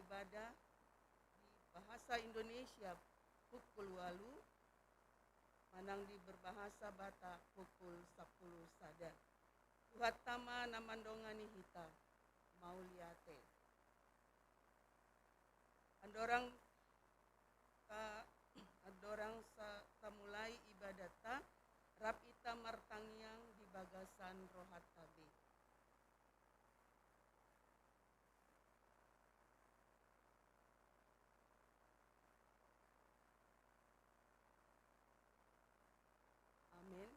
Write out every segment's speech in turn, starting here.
ibadah di bahasa Indonesia pukul 8, manang di berbahasa Batak pukul 10 sada. Tuhat tama namandongani hita mau liate. Andorang sa mulai ibadat ta rap ita martangyang di bagasan rohat tabe. Amin.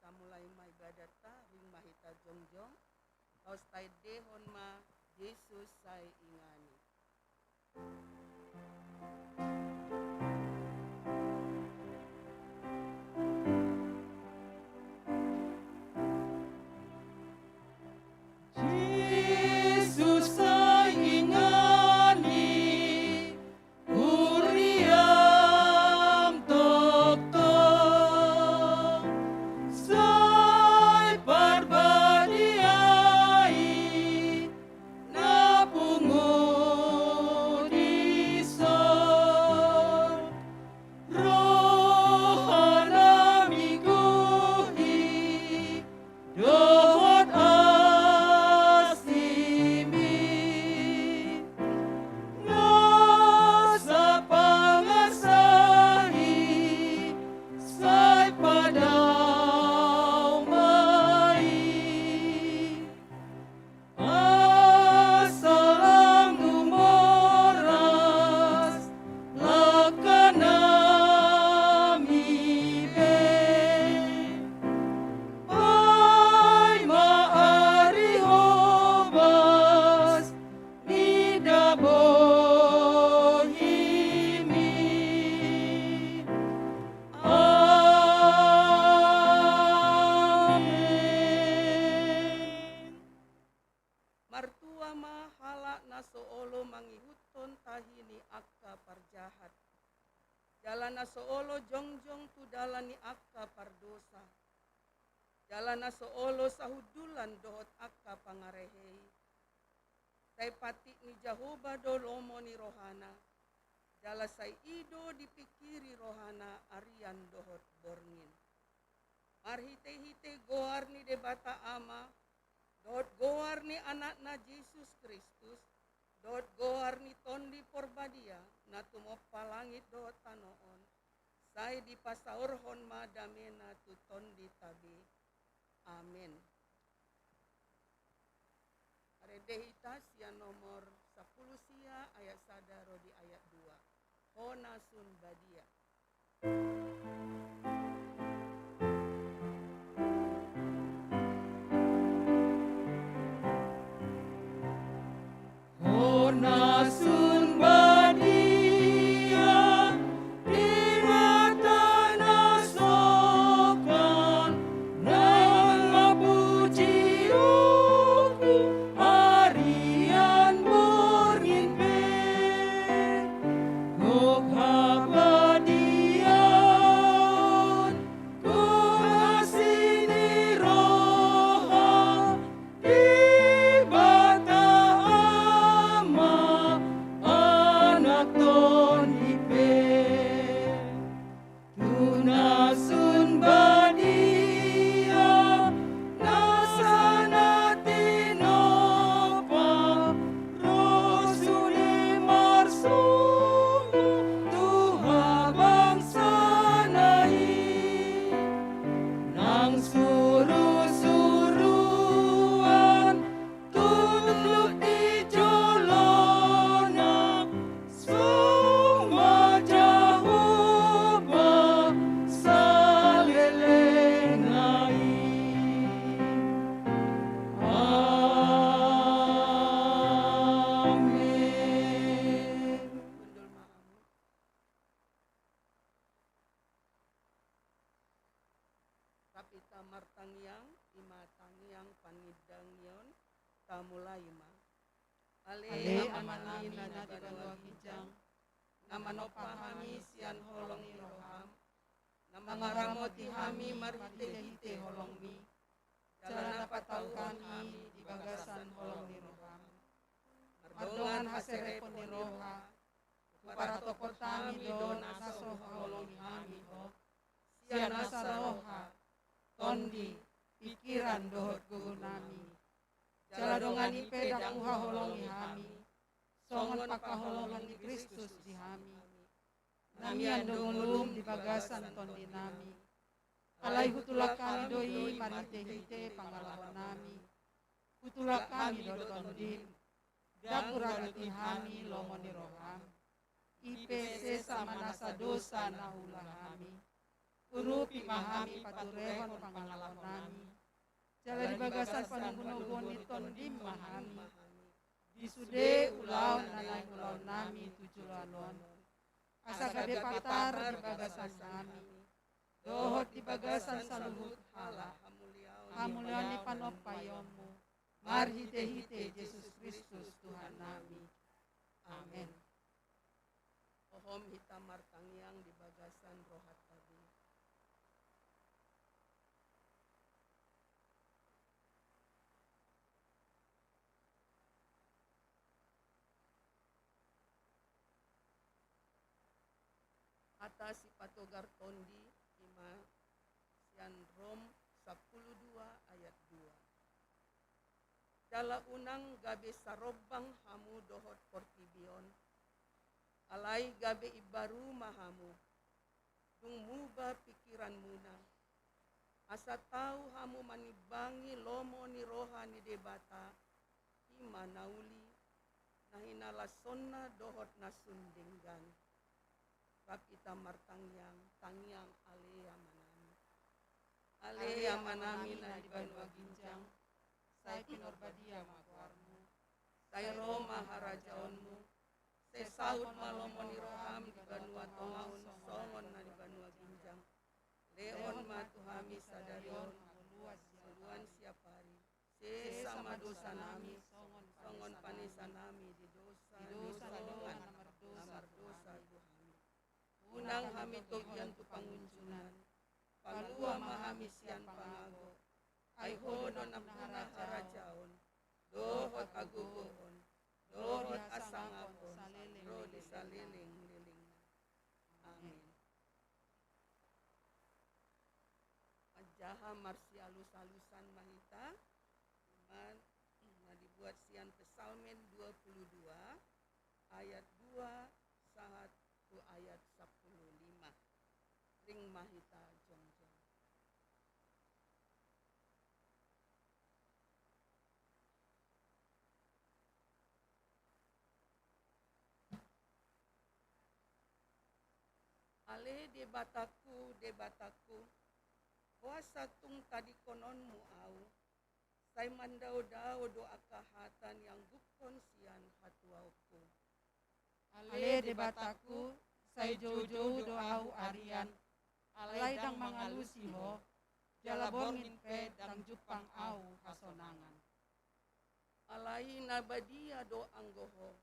Kamulai ma ibadat ta ring mahita jongjong. Kaus taide hon ma Yesus sai ingani. Jalana soolo jongjong tu dalani akka pardosa. Jalana soolo sahudulan dohot akka pangarehei. Sai pati ni Jahoba do lomo ni rohana. Jala sai ido dipikiri rohana arian dohot borngin. Marhite-hite goar ni debata ama. Dohot goar ni anakna Yesus Kristus. Dohot goar ni tondi porbadia. Na tumopa langit dohot tanoon. Sai di pasaurhon madamena tu tondi tabi. Amin. Aredehita sia nomor 10 sia ayat sadaro di ayat 2. Hona sun badia. Hona sun Kapita martangyang, imatangyang panidangyon, tamulayma. Ale amanami na nagawag hijang, namanopahami siyan holong iroham, namangaramoti hami marhite-hite holong mi, jalan pataukan hami di bagasan holong iroham. Mardongan haserepon iroham, para toko tami do naso holongi hami ho, siana saroha, tondi, pikiran dohot gugunami, jaladongan ipe dakuha holongi hami, songon pakaholongan di Kristus di hami, namian dongolum di bagasan tondi nami, alai hutulak kami doi marite-hite pangalahon nami, hutulak kami do tondim, dakuragati hami lomoni roham, IPC sama nasa dosa nahulah hami, urupi mahami paturehon pangalahon nami, jala di bagasan panunggunogon itondim mahami, disude ulaon nanay ulaon nami tujulanon, asa gade patar di bagasan nami, dohot di bagasan saluhut hala, hamulion di panopayonmu, marhite-hite Yesus Kristus Tuhan nami. Amin. Ohom hita martangyang di bagasan rohat tadi. Atas si patogar tondi ima sian Rom 12 ayat 2. Dala unang gabe sarobang hamu dohot portibion, alai gabe ibaru mahamu, dung muba pikiran muna, asa tahu hamu manibangi lomo ni roha ni debata, ima nauli, nahinala sonna dohot nasundinggan, rapita martangyang, tangyang alea manami. Alea manami na di Banua Ginjang, Sai pinorbadia magwarmu, sai Roma harajaonmu, sai saud malomoni roham di Banua Tongaun songon na di Banua Ginjang, leon matuhami sadarion, seluan siapari, se sama dosa nami, songon panisa nami di dosa doan namar dosa tuhami. Unang hami togian tu panguncunan, palua mahami sian pangago, ay hono na puna harajaon, dohot agugoon, dohot asangakon, rodi sa liling-liling. Amin. Jaha marsialus-alusan mahita, iman na dibuat sian Psalmen 22, ayat 2, sahat tu ayat 15. Ring mahita jongjong. Ale debataku, puasa tung tadi kononmu au, sai mandau-dau doa kahatan yang bukon sian hatuauku. ale debataku, sai jauh-jauh doau arian, alai dang mangalusi ho, jala borngin pe dang jupang au hasonangan. Alai nabadia do anggoho,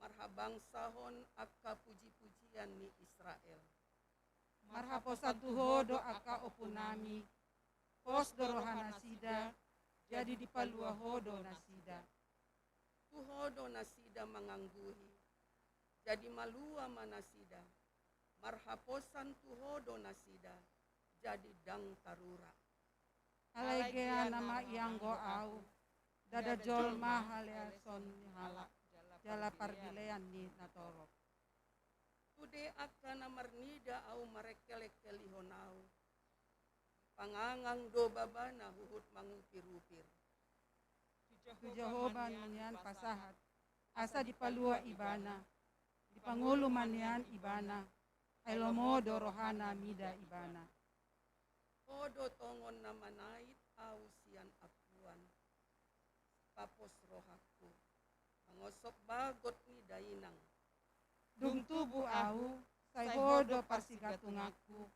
marhabang sahon akka puji-pujian ni Israel. Marhaposan tuho do aka opunami, pos dorohana sida, jadi dipalua hodo nasida. Tuhodo nasida mangangguhi, jadi malua manasida, marhaposan tuhodo nasida, jadi dang tarura. Alai gea nama ianggo au, dada jolma halea son hala, jala pardilean ni natorok. Tude akan amarnida au marekelek-kelihonau, pangangang do babana huhut mangupir-upir. Tu Jehovan manian pasahat, asa dipalua ibana, dipangulu manian ibana, ailomo dorohana mida ibana. Hodo tongon namanait au sian apuan, papos rohaku, mangosok bagot ni dainang. Dung tubuh au, sai hodo parsigatungaku,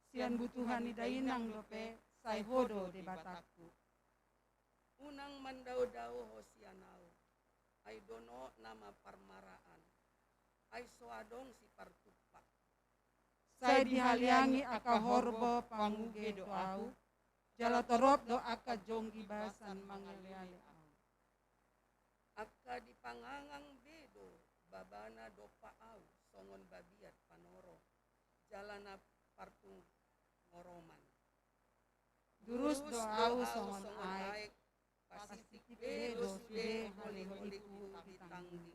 sian butuhan ni dainang dope, sai hodo debataku. Unang mandau-dau hosianau, ay dono nama parmaraan, ay soadong si partupak. Sai dihaliangi aka horbo panguge do au, jala torop do aka jonggi basan mangeleale au. Aka dipangangang bedo, babana dopa au, songon babiat panoro, jalana partung ngoroman. Durus doau songon aek, aek, pasisik pasisik bedo bedo sude sude holi-holiku holi-holiku ditangging.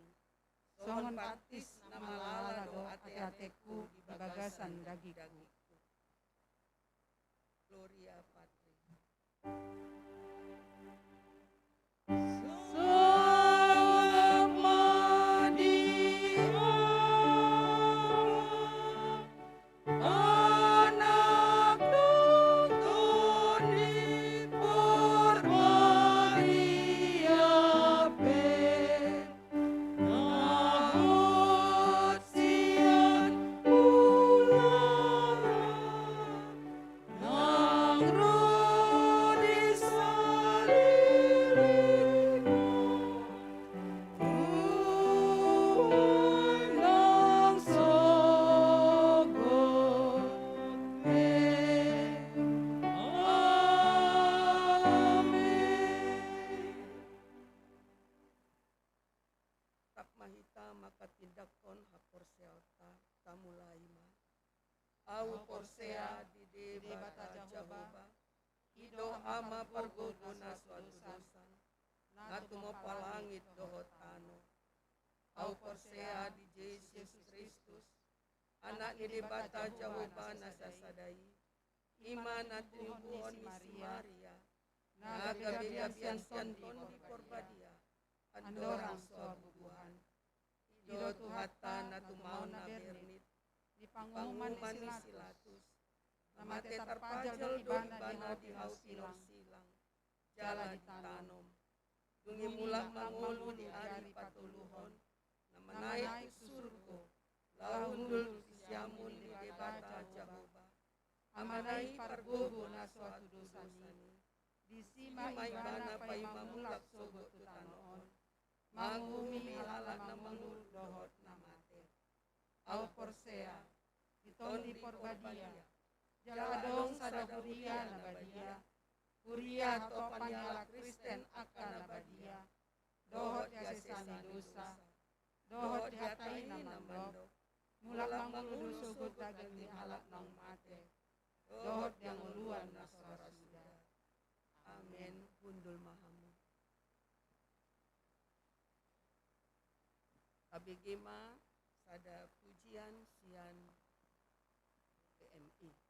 songon baptis nama lala do ate-ateku di bagasan dagiku. Gloria Patri. Tak mahita maka tindakon haporseota tamulaima. Au porsea di debata Jehovah, ido ama pargogona suatu dosan, natumo palangit dohot tano. Au porsea di Yesus Kristus, anak di debata Jehovah nasasadai, iman atribuon misi Maria, naga begabian sonton di porbadia, andorang suabubuhan, ido tuhatan atumau na bernit, Di pangumuman pangumuman ni ni silatus, silatus, namate namate tarpajal tarpajal do do ibana ibana di di hau hautinor silang, silang, jala jala ditanom. ditanom, dungi mulak mangulu di ari patuluhon, namanaik surgo, laundul siamun di debata Jehovah, amanai pargogo na suatu dosani, di sima ibana pai mamulak sogo tutanoon, mangumi halak na mangul dohot namate. au porsea, itondi porbadia, jala dong sada huria nabadia, huria topan yala Kristen akan nabadia, dohot ya sesani dosa, dohot ya tai namando, mulak mangulu sugut dagang ni halak nang mate, dohot yang uluan na sora sudah. Amin. Gundul mahamu. Abigema sada pujian sian PMI.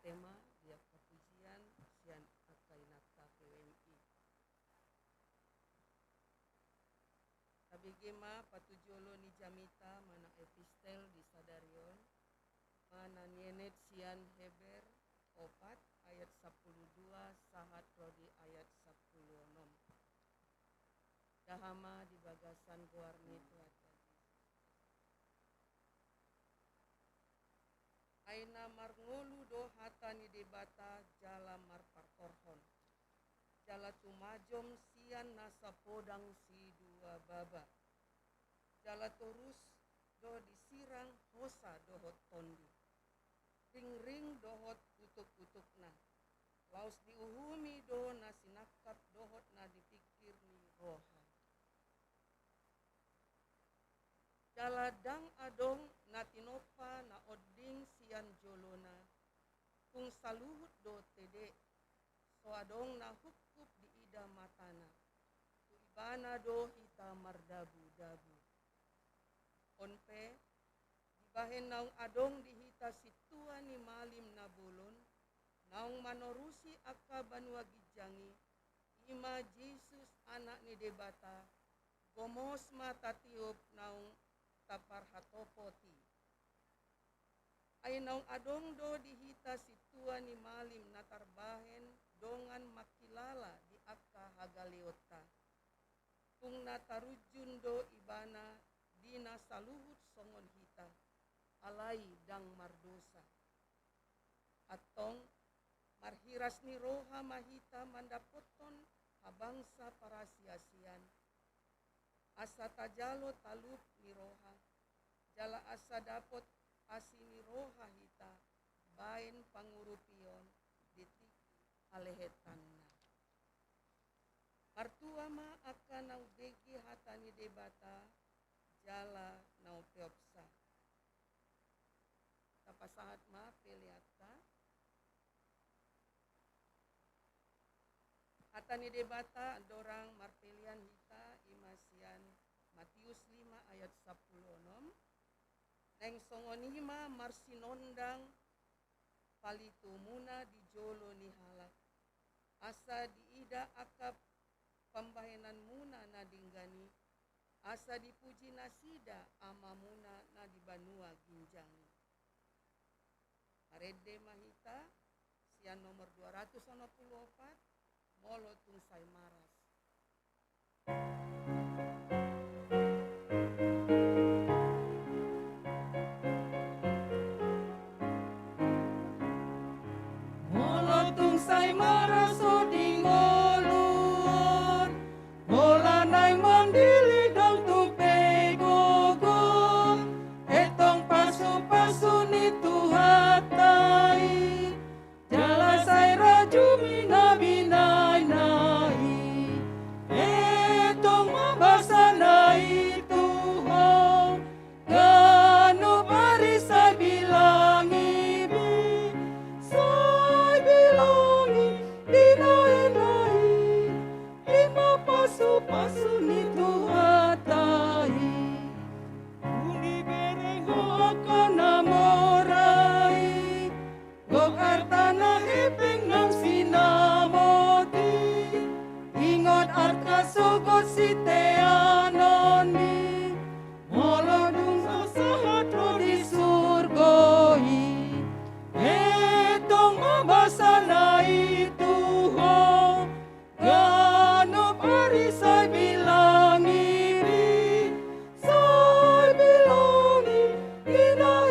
tema dia kepujian sian akainata PWMI. Tabigema patujolo ni jamita mana epistel di sadarion mana nienet sian Heber 4 ayat 12 sahat rodi ayat 16. Dahama di bagasan guarni Tuhan. Aina marngolu do hatani debata jala marpartorhon. Jala tumajom sian nasa podang si dua baba. Jala terus do disirang hosa dohot tondi. Ring-ring dohot utuk-utukna. Laus diuhumi do nasinakap dohot na dipikir ni roha. Jala dang adong natinopa na oding sian jolona kung saluhut do tede so adong na hukup di ida matana tu ibana do hita mardabu-dabu onpe dibahen naung adong di hita situa ni malim na bulon naung manorusi akka banua gijangi ima Jesus anak ni debata gomos mata tiup naung tapar hatopoti. Ay naung adong do dihita situa ni malim natarbahen dongan makilala di akka hagaliota. Kung natarujun do ibana di nasaluhut songon hita. Alay dang mardosa. Atong marhiras ni roha mahita mandapoton habangsa para sia-sian. Asa tajalo talup ni roha, jala asa dapot asini roha hita, bain pangurupion ditik alehetanna. Martua ma akan nau degi hatani debata, jala nau peopsa. Tapasahat ma peliata. Hatani debata dorang marpelian hita imasian Matius 5 ayat 16. Neng songonima marsinondang palitumuna di jolo ni halak. Asa diida akap pambahenan muna na dinggani. Asa dipuji nasida amamuna na di banua ginjangi. Arede mahita sian nomor 264. Molo tungsay maras. Molo tungsay maras o di ngolun, mola nay mandili dang tupegogon, etong pasu-pasu ni tuhatai, jala say rajumi na binay-nay, etong mabasa na ituhong, gano pari say bilangi bi, say bilangi dinay-nay, lima pasu-pasu ni tuhatai, uni berengo akan namorai, gok artana iping ng sinamoti, ingot arka sugot si teanoni, molodung sasahat ro di surgoi, etong mabasa na ituho, gano pari say bilangi bi, say bilangi ina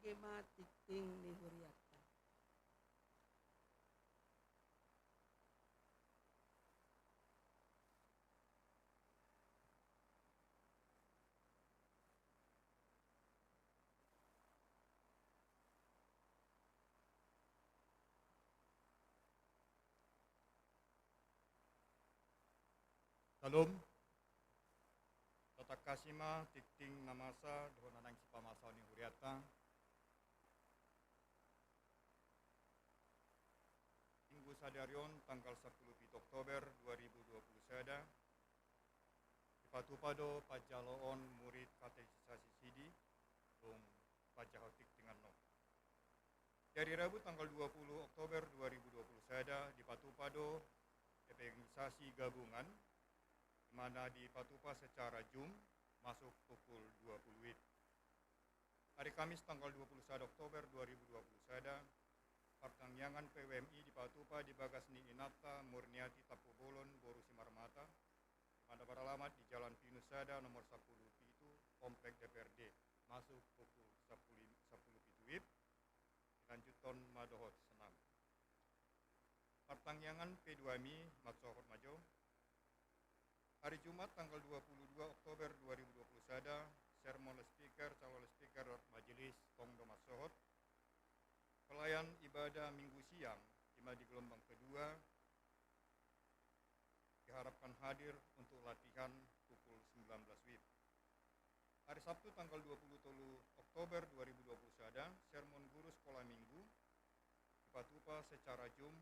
gema tikting ni huriata. Salam. Tatak kasima tikting namasa dohon anang sipamasa ni huriata. Minggu sadarion tanggal 10 Oktober 2020 sada. Ipatupado pajaloon murid katekisasi sidi dong pajahotik dengan no. Dari Rabu tanggal 20 Oktober 2020 sada dipatupado evangelisasi gabungan di mana dipatupa secara Zoom masuk pukul 20 WIB. Hari Kamis tanggal 21 Oktober 2020 sada, pertangyangan PWMI dipatupa di Bagasni Inata Murniati Tapubolon Boru Simarmata, di mana beralamat di Jalan Pinus Sada nomor 10 itu Komplek DPRD masuk pukul 10 WIB, dilanjutkan Madohot Senam. Pertangyangan P2MI Matsohor Majo, hari Jumat tanggal 22 Oktober 2020 sada, sermon speaker, calon speaker majelis Tongdo Matsohor, pelayan ibadah minggu siang, di gelombang kedua, diharapkan hadir untuk latihan pukul 19 WIB. Hari Sabtu tanggal 23 Oktober 2020 sada, sermon guru sekolah minggu, dipatupa secara Zoom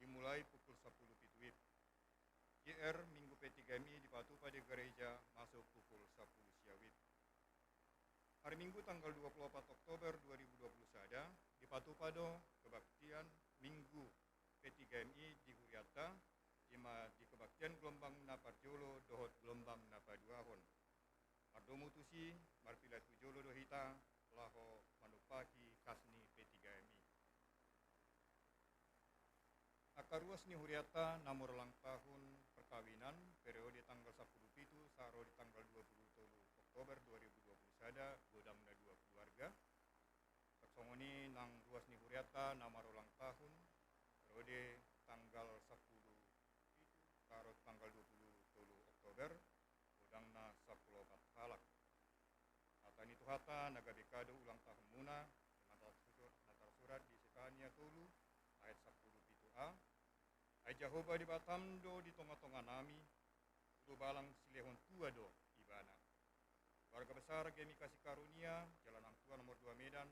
dimulai pukul 10 WIB. JR Minggu P3MI dipatupa di gereja masuk pukul 10 WIB. Hari Minggu tanggal 24 Oktober 2020 sada, dipatupado kebaktian Minggu P3MI di Huriata, di kebaktian gelombang Naparjolo dohot gelombang Napaduahon. Mardomutusi Marpila Tujolo dohita laho manupaki kasni P3MI. Akaruas ni Huriata namur ulang tahun perkawinan periode tanggal 10 itu saro di tanggal 20 Oktober 2020 sada godang na dua keluarga. Saksongoni nang ruas ni Huriata namar ulang tahun periode tanggal 10 itu saro tanggal 20 Oktober godang na 10 halak. Atani tuhata nagabikado ulang tahun muna natar surat di Sekania Tulu ayat 10 A. Ay Jehovah di Batamdo di tonga-tonga nami, udo balang silehon tua do ibana. Warga besar Gemi Kasih Karunia, Jalan Angtua nomor 2 Medan,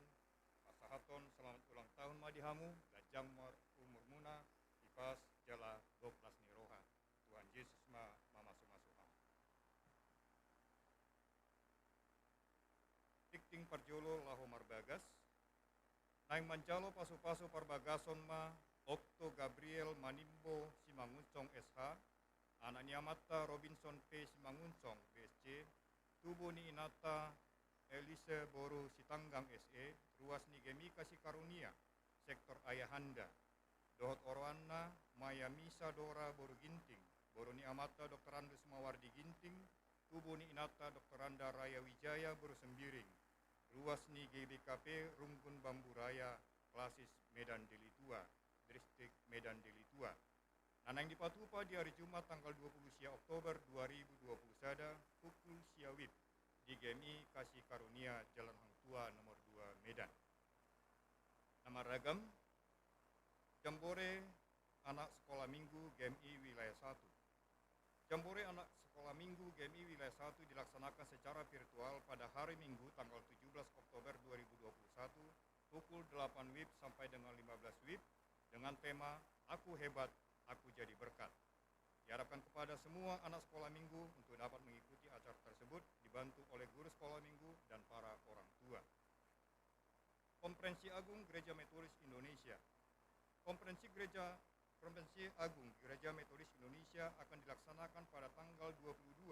Pasahaton selamat ulang tahun Madihamu, Gajang umur muna, Ipas Jala 12 Niroha. Tuhan Yesus mama sumasuham. Tikting Parjolo Laho Marbagas, Naing Manjalo pasu-pasu Parbagason Okto Gabriel Manimbo Simanguncong SH, anak Niamata Robinson P. Simanguncong BSC, Tubuh ni Inata Elise Boru Sitanggang SE, Ruas ni Gemi Kasih Karunia, Sektor Ayahanda, Dohot Orwana Maya Misa Dora Boru Ginting, Boru ni Amata Dr. Andus Mawardi Ginting, Tubuh ni Inata Dr. Anda Raya Wijaya Boru Sembiring, Ruas ni GBKP Rungkun Bambu Raya, Klasis Medan Deli Tua, Distrik Medan Deli Tua. Nanang dipatupa di hari Jumat tanggal 20 Oktober 2020 sada pukul WIB di GMI Kasih Karunia Jalan Hang Tua nomor 2 Medan. Nama ragam Jambore Anak Sekolah Minggu GMI Wilayah 1. Jambore Anak Sekolah Minggu GMI Wilayah 1 dilaksanakan secara virtual pada hari Minggu tanggal 17 Oktober 2021 pukul 8 WIB sampai dengan 15 WIB dengan tema Aku Hebat, Aku Jadi Berkat. Diharapkan kepada semua anak sekolah minggu untuk dapat mengikuti acara tersebut dibantu oleh guru sekolah minggu dan para orang tua. Konferensi Agung Gereja Metodis Indonesia. Konferensi Agung Gereja Metodis Indonesia akan dilaksanakan pada tanggal 22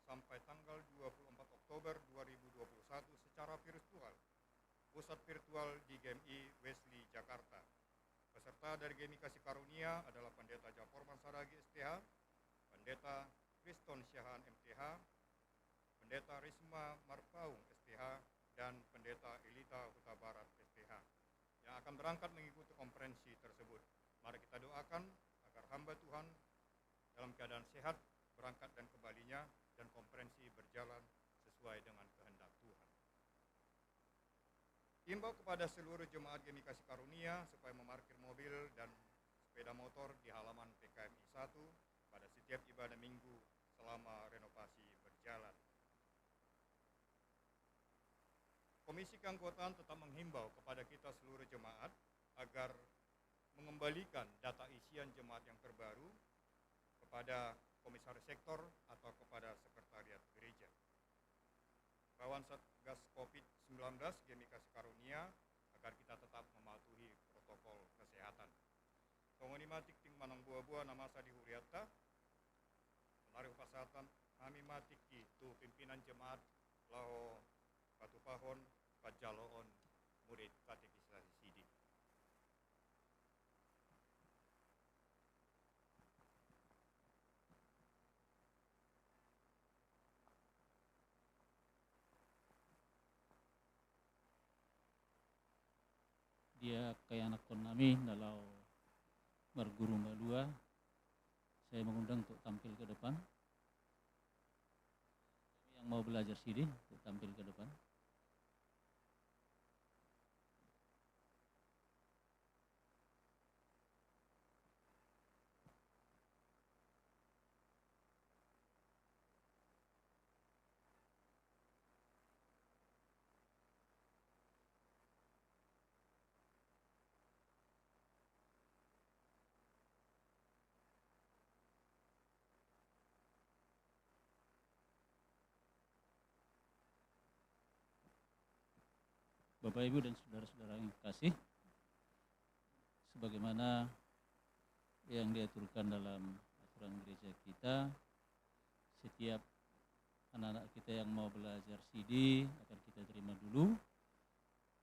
sampai tanggal 24 Oktober 2021 secara virtual. Pusat virtual di GMI Wesley Jakarta. Peserta dari GMI Kasih Karunia adalah Pendeta Jaforman Saragi STH, Pendeta Kriston Syahan MTH, Pendeta Risma Marpaung STH, dan Pendeta Elita Huta Barat SPH yang akan berangkat mengikuti konferensi tersebut. Mari kita doakan agar hamba Tuhan dalam keadaan sehat berangkat dan kembalinya dan konferensi berjalan sesuai dengan kehendak Tuhan. Himbau kepada seluruh jemaat GMI Kasih Karunia supaya memarkir mobil dan sepeda motor di halaman PKMI 1 pada setiap ibadah minggu selama renovasi berjalan. Komisi Keanggotaan tetap menghimbau kepada kita seluruh jemaat agar mengembalikan data isian jemaat yang terbaru kepada komisaris sektor atau kepada sekretariat gereja. Kawan Satgas COVID-19 GMI Kasih Karunia agar kita tetap mematuhi protokol kesehatan. Pengonimati ting manang buah-buah nama Sadi Huriata, menarik pasatan kami matiki tu pimpinan jemaat lao Batu Pahon, Pajaloon, murid katekisasi Sidi. Dia kayak anak kon nami dalau berguru balua. Saya mengundang untuk tampil ke depan. Yang mau belajar sini untuk tampil ke depan. Bapak, Ibu, dan saudara-saudara yang kasih, sebagaimana yang diaturkan dalam aturan gereja kita, setiap anak-anak kita yang mau belajar CD akan kita terima dulu,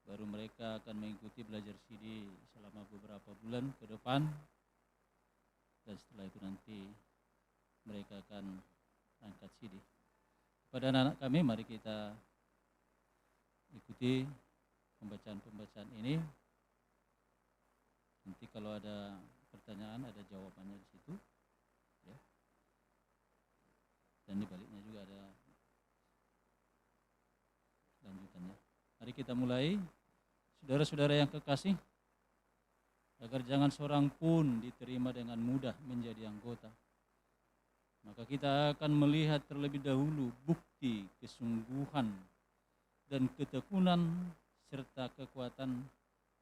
baru mereka akan mengikuti belajar CD selama beberapa bulan ke depan, dan setelah itu nanti mereka akan angkat CD. Pada anak-anak kami, mari kita ikuti pembacaan-pembacaan ini. Nanti kalau ada pertanyaan, ada jawabannya di situ, ya. Dan di baliknya juga ada lanjutannya. Mari kita mulai, saudara-saudara yang kekasih, agar jangan seorang pun diterima dengan mudah menjadi anggota. Maka kita akan melihat terlebih dahulu bukti kesungguhan dan ketekunan serta kekuatan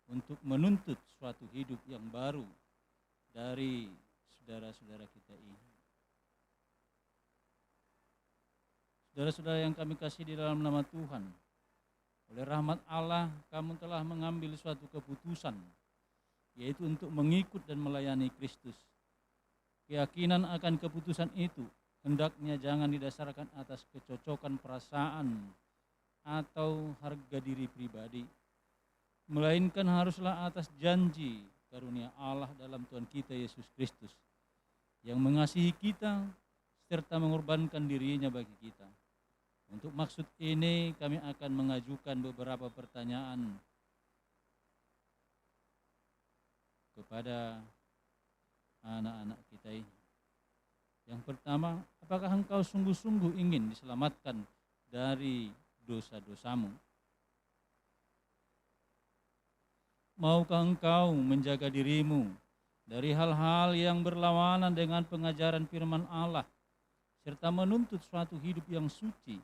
untuk menuntut suatu hidup yang baru dari saudara-saudara kita ini. Saudara-saudara yang kami kasih di dalam nama Tuhan, oleh rahmat Allah kamu telah mengambil suatu keputusan, yaitu untuk mengikut dan melayani Kristus. Keyakinan akan keputusan itu hendaknya jangan didasarkan atas kecocokan perasaan atau harga diri pribadi, melainkan haruslah atas janji karunia Allah dalam Tuhan kita Yesus Kristus, yang mengasihi kita serta mengorbankan dirinya bagi kita. Untuk maksud ini kami akan mengajukan beberapa pertanyaan kepada anak-anak kita ini. Yang pertama, apakah engkau sungguh-sungguh ingin diselamatkan dari dosa-dosamu? Maukah engkau menjaga dirimu dari hal-hal yang berlawanan dengan pengajaran firman Allah, serta menuntut suatu hidup yang suci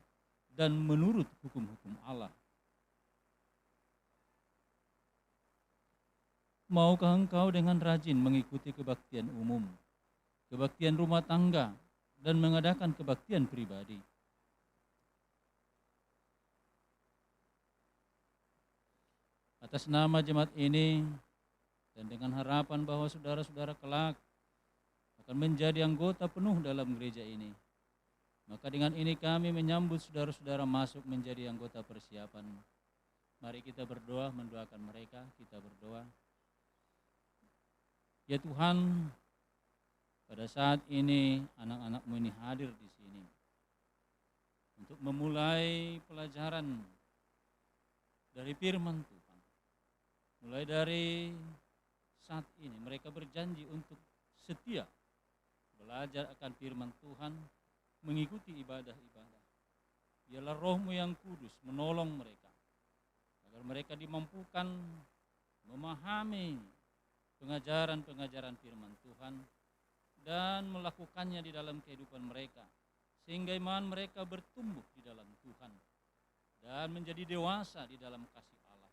dan menurut hukum-hukum Allah? Maukah engkau dengan rajin mengikuti kebaktian umum, kebaktian rumah tangga, dan mengadakan kebaktian pribadi? Atas nama jemaat ini dan dengan harapan bahwa saudara-saudara kelak akan menjadi anggota penuh dalam gereja ini, maka dengan ini kami menyambut saudara-saudara masuk menjadi anggota persiapan. Mari kita berdoa, mendoakan mereka. Kita berdoa. Ya Tuhan, pada saat ini anak-anak-Mu ini hadir di sini untuk memulai pelajaran dari firman Tuhan. Mulai dari saat ini mereka berjanji untuk setia belajar akan firman Tuhan, mengikuti ibadah-ibadah. Biarlah Roh-Mu yang kudus menolong mereka, agar mereka dimampukan memahami pengajaran-pengajaran firman Tuhan dan melakukannya di dalam kehidupan mereka, sehingga iman mereka bertumbuh di dalam Tuhan dan menjadi dewasa di dalam kasih Allah,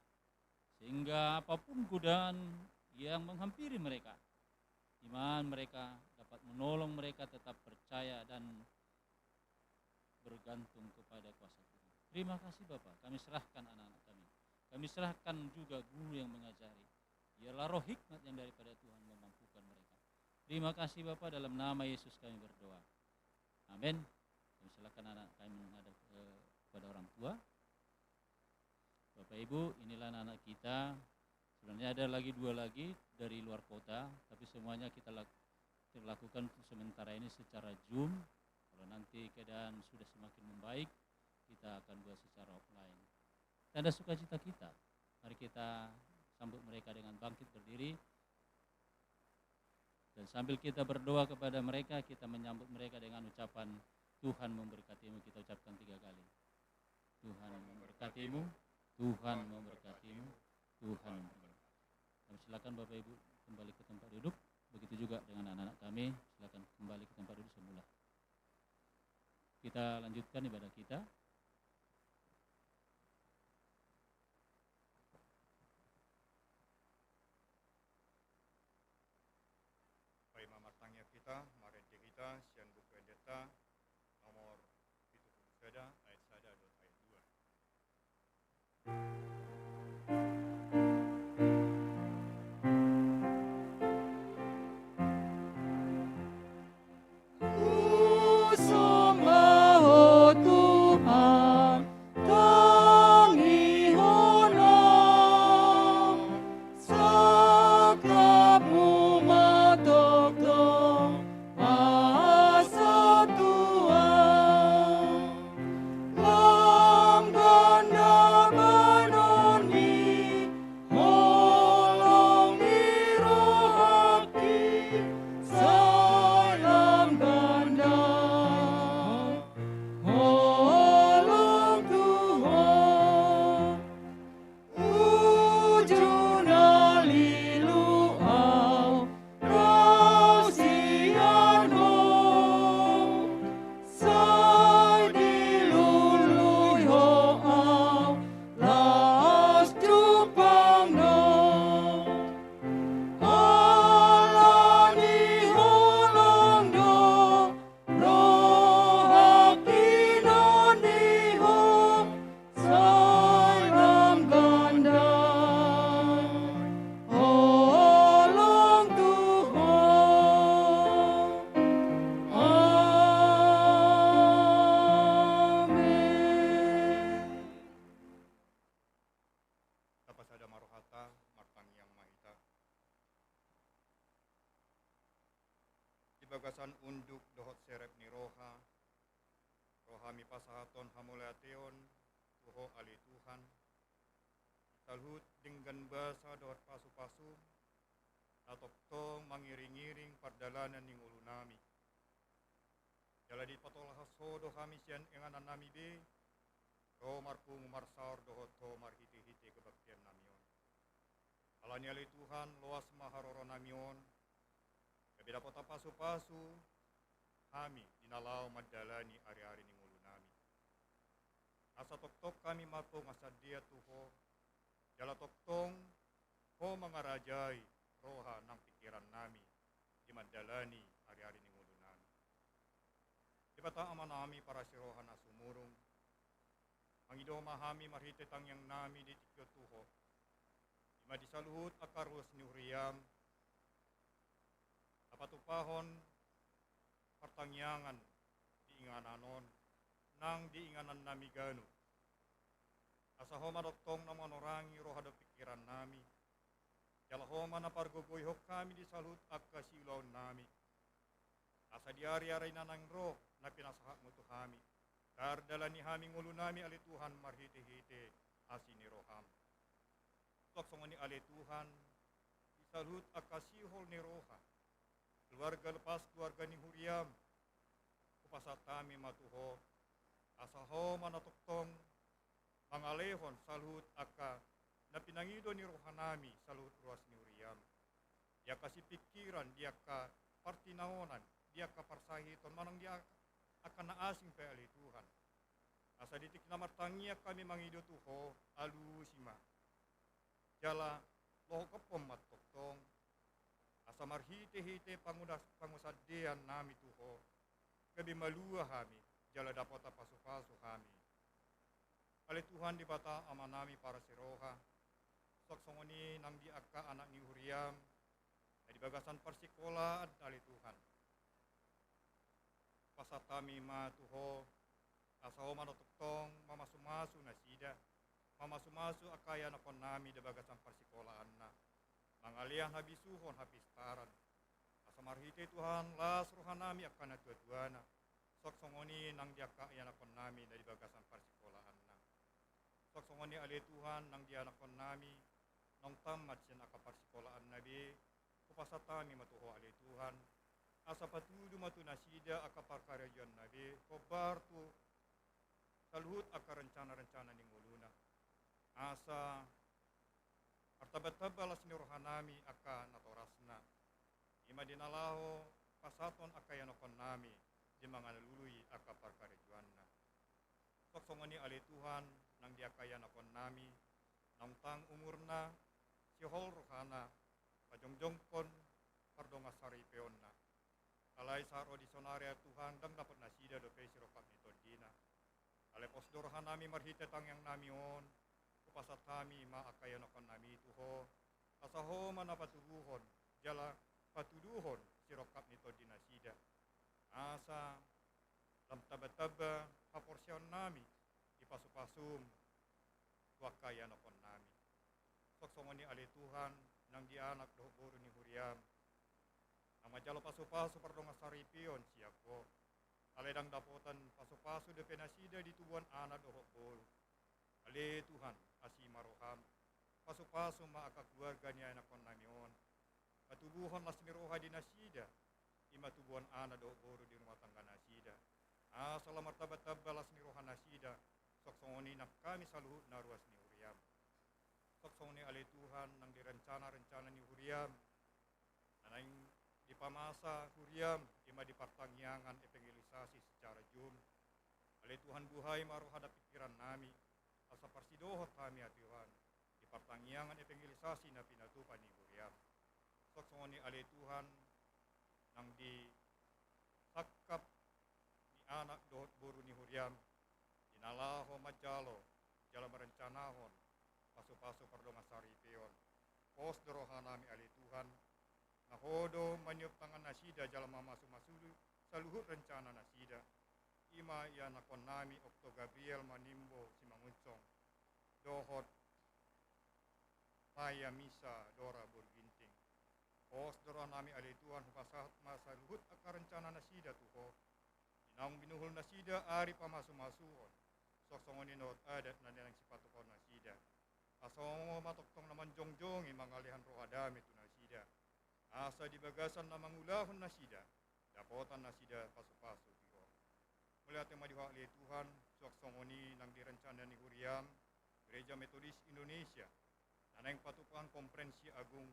sehingga apapun godaan yang menghampiri mereka, iman mereka dapat menolong mereka tetap percaya dan bergantung kepada kuasa Tuhan. Terima kasih Bapak, kami serahkan anak-anak kami. Kami serahkan juga guru yang mengajari. Biarlah roh hikmat yang daripada Tuhan memampukan mereka. Terima kasih Bapak, dalam nama Yesus kami berdoa. Amin. Kami silakan anak kami menghadap kepada orang tua. Bapak Ibu, inilah anak-anak kita. Sebenarnya ada lagi 2 lagi dari luar kota, tapi semuanya kita lakukan sementara ini secara Zoom. Kalau nanti keadaan sudah semakin membaik, kita akan buat secara offline. Tanda sukacita kita, mari kita sambut mereka dengan bangkit berdiri. Dan sambil kita berdoa kepada mereka, kita menyambut mereka dengan ucapan Tuhan memberkatimu. Kita ucapkan 3 kali. Tuhan memberkatimu, Tuhan memberkatimu, Tuhan memberkatimu. Kami silakan Bapak Ibu kembali ke tempat duduk. Begitu juga dengan anak-anak kami, silakan kembali ke tempat duduk semula. Kita lanjutkan ibadah kita. Baik mamartangnya kita, marente kita, sian buku endeta, nomor 70 sada, ayat sada, ayat 2. Bagasan unduk dohot serep ni roha mi pasahaton hamuleateon tuho ali Tuhan talhut dinggan basa dohot pasu-pasu atok tong mangiring-iring pardalanan ning ulu nami jaladi patolah sodo kami sian enganan nami be ro marpung marsaur dohot to marhiti-hiti kebaktian namion alani ali Tuhan loas maharoro namion beda kota pasu-pasu kami dinalau madalani ari-ari ning ulu nami asa tok-tok kami matong asa dia tuho jala tok-tong ho mangarajai roha nang pikiran nami di madalani ari-ari ning ulu nami di bata aman nami para siroha na sumurung mangido mahami marhite tangyang nami di tikyo tuho di madisaluhut akarus ni Uriam apatupahon pertangyangan diingananon nang diinganan nami ganu asahoma doktong na manorangi rohada pikiran nami jalahoma na pargogoyhok kami di salut akka silaw nami asa diari-ari nanang roh na pinasahak mo to kami dardala ni haming ulo nami ali Tuhan marhite-hite asini roham. Sok songoni ale Tuhan, isalut akasihol ni roha. Keluarga lepas keluarga ni huriam, kupasatami matuho, asaho manatoktong, mangalehon salut aka, na pinangido ni rohanami salut ruas ni huriam. Dia kasih pikiran, dia ka partinaonan, dia ka parsahiton, manang dia akan naasing pe ali Tuhan. Asa ditik na martangia kami mangido tuho, alu sima. Jala loho kapom matoktong, asa marhite-hite pangusadean nami tuho, gabi malua kami, jala dapat pasu-pasu kami. Ali Tuhan di bata ama nami para siroha, sok songoni nang di akka anak ni huriam, di bagasan persikola ali Tuhan. Pasatami ma tuho, asaho manotoktong, mamasumasu na sida, mamasumasu akaya na kon nami di bagasan persikolaan na. Mangalian habisuhon hapistaran. Asa marhite Tuhan, las rohan nami akan na tua-tuana. Sok songoni nang di akaya na kon nami di bagasan persikolaan na. Sok songoni ali Tuhan nang di anak kon nami, nong tamat siya nakaparsikolaan nabi, kupasatami matuho ali Tuhan, asa patudu matu nasida akaparkaryajuan nabi, kobar tu saluhut aka rencana-rencana ning uluna. Asa artabat-tabalas ni rohanami aka natorasna. Ima dinalaho pasaton aka yanokon nami, di mga nalului aka parkaryajuanna. Sok songoni ali Tuhan, nang di aka yanokon nami, nang tang umurna, si hol rohana, pajongjongkon, pardonga saripeon na. Alay sa audisonaria Tuhan, dang dapat nasida do pesi rokap nito dina. Alay posdorohan nami marhita tangyang nami on, kupasat kami maakayan akon nami tuho, asaho manapatuduhon, jala patuduhon si rokap nito dina sida. Asa, lam taba-taba, paporsyon nami, ipasupasum, wakayan akon nami. Soksongoni ali Tuhan, nang di anak doh buru ni huriam, ang majalo pasu-pasu pardonga saripion siyako. Aledang dapotan pasu-pasu de penasida di tubuhan anak dohok bol. Ale Tuhan, asima roham. Pasu-pasu maaka keluarga ni anak kon namion. Patubuhon las miroha di nasida. Ima tubuhan anak dohok bol di rumah tangga nasida. Asala martabat-tabba las miroha nasida. Soksongoni nak kami saluhut na ruas ni huriam. Soksongoni ale Tuhan nang direncana-rencana ni huriam. Nanaing di pamasa huriam, ima di partangyangan evangelisasi secara jum. Ale Tuhan buhay maruh hadap pikiran nami, asa parsidohot kami ya Tuhan, di partangyangan evangelisasi na pinatupan ni huriam. Sok songoni ale Tuhan, nang di sakap ni anak dohot buru ni huriam, dinalaho majalo, jala merencanahon, pasu-pasu pardonga saripeon, pos dorohan nami ale Tuhan, nahodo maniup tangan nasida jalan mamasu-masulu saluhut rencana nasida. Ima ya nakon nami Okto Gabriel Manimbo Simanguncong. Dohot Maya Misa Dora Burginting. Pos doroh nami ali Tuhan hupasahat masaluhut aka rencana nasida tuho. Inaung binuhul nasida ari pamasu-masuhon. Soksongoni not adat na nilang sipatukon nasida. Asongo matoktong naman jongjong imangalihan rohadami tu nasida. Asa di bagasan na mangulahon na sida, dapotan na sida pasu-pasu tiho. Mula tema diwa ali Tuhan, suaksongoni nang direncana ni huriam, Gereja Metodis Indonesia, nanang patupahan komprensi agung,